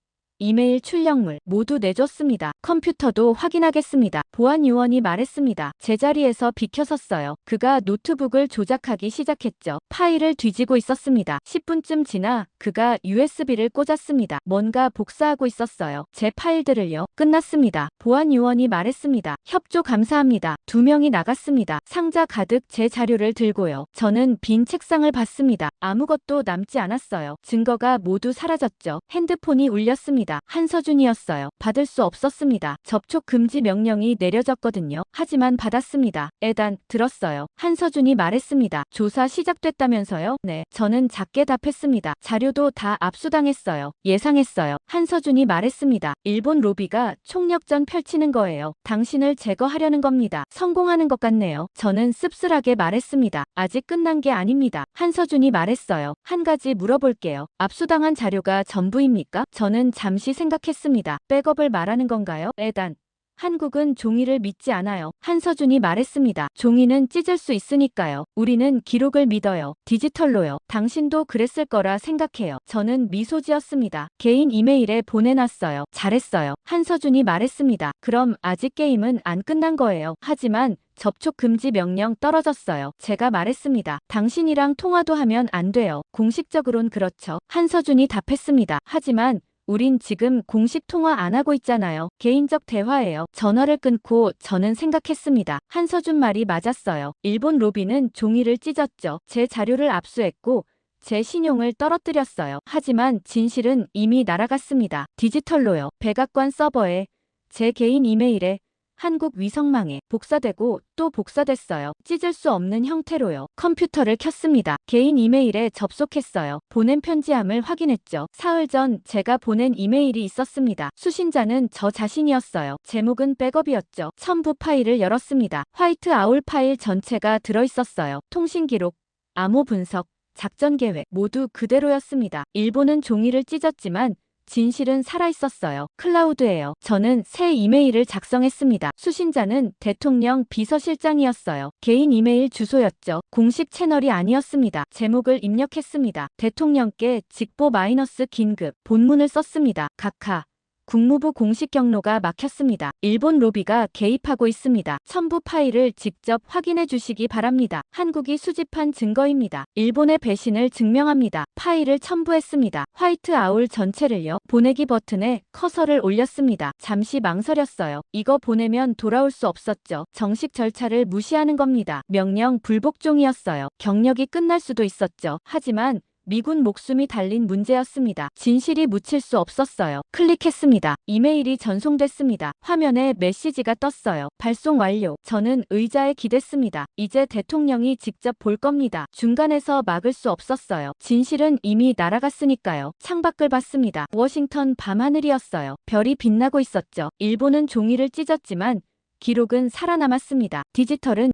이메일 출력물 모두 내줬습니다. 컴퓨터도 확인하겠습니다. 보안 요원이 말했습니다. 제자리에서 비켜섰어요. 그가 노트북을 조작하기 시작했죠. 파일을 뒤지고 있었습니다. 10분쯤 지나 그가 USB를 꽂았습니다. 뭔가 복사하고 있었어요. 제 파일들을요. 끝났습니다. 보안 요원이 말했습니다. 협조 감사합니다. 2명이 나갔습니다. 상자 가득 제 자료를 들고요. 저는 빈 책상을 봤습니다. 아무것도 남지 않았어요. 증거가 모두 사라졌죠. 핸드폰이 울렸습니다. 한서준이었어요. 받을 수 없었습니다. 접촉 금지 명령이 내려졌거든요. 하지만 받았습니다. 에단, 들었어요. 한서준이 말했습니다. 조사 시작됐다면서요? 네. 저는 작게 답했습니다. 자료도 다 압수당했어요. 예상했어요. 한서준이 말했습니다. 일본 로비가 총력전 펼치는 거예요. 당신을 제거하려는 겁니다. 성공하는 것 같네요. 저는 씁쓸하게 말했습니다. 아직 끝난 게 아닙니다. 한서준이 말했어요. 한 가지 물어볼게요. 압수당한 자료가 전부입니까? 저는 잠시 생각했습니다. 백업을 말하는 건가요? 에단. 한국은 종이를 믿지 않아요. 한서준이 말했습니다. 종이는 찢을 수 있으니까요. 우리는 기록을 믿어요. 디지털로요. 당신도 그랬을 거라 생각해요. 저는 미소 지었습니다. 개인 이메일에 보내놨어요. 잘했어요. 한서준이 말했습니다. 그럼 아직 게임은 안 끝난 거예요. 하지만 접촉 금지 명령 떨어졌어요. 제가 말했습니다. 당신이랑 통화도 하면 안 돼요. 공식적으론 그렇죠. 한서준이 답했습니다. 하지만 우린 지금 공식 통화 안 하고 있잖아요. 개인적 대화예요. 전화를 끊고 저는 생각했습니다. 한서준 말이 맞았어요. 일본 로비는 종이를 찢었죠. 제 자료를 압수했고 제 신용을 떨어뜨렸어요. 하지만 진실은 이미 날아갔습니다. 디지털로요. 백악관 서버에, 제 개인 이메일에, 한국 위성망에 복사되고 또 복사됐어요. 찢을 수 없는 형태로요. 컴퓨터를 켰습니다. 개인 이메일에 접속했어요. 보낸 편지함을 확인했죠. 사흘 전 제가 보낸 이메일이 있었습니다. 수신자는 저 자신이었어요. 제목은 백업이었죠. 첨부 파일을 열었습니다. 화이트 아울 파일 전체가 들어있었어요. 통신 기록, 암호 분석, 작전 계획 모두 그대로였습니다. 일본은 종이를 찢었지만 진실은 살아있었어요. 클라우드예요. 저는 새 이메일을 작성했습니다. 수신자는 대통령 비서실장이었어요. 개인 이메일 주소였죠. 공식 채널이 아니었습니다. 제목을 입력했습니다. 대통령께 직보 마이너스 긴급 본문을 썼습니다. 각하. 국무부 공식 경로가 막혔습니다. 일본 로비가 개입하고 있습니다. 첨부 파일을 직접 확인해 주시기 바랍니다. 한국이 수집한 증거입니다. 일본의 배신을 증명합니다. 파일을 첨부했습니다. 화이트 아울 전체를요. 보내기 버튼에 커서를 올렸습니다. 잠시 망설였어요. 이거 보내면 돌아올 수 없었죠. 정식 절차를 무시하는 겁니다. 명령 불복종이었어요. 경력이 끝날 수도 있었죠. 하지만 미군 목숨이 달린 문제였습니다. 진실이 묻힐 수 없었어요. 클릭했습니다. 이메일이 전송됐습니다. 화면에 메시지가 떴어요. 발송 완료. 저는 의자에 기댔습니다. 이제 대통령이 직접 볼 겁니다. 중간에서 막을 수 없었어요. 진실은 이미 날아갔으니까요. 창밖을 봤습니다. 워싱턴 밤하늘이었어요. 별이 빛나고 있었죠. 일본은 종이를 찢었지만 기록은 살아남았습니다. 디지털은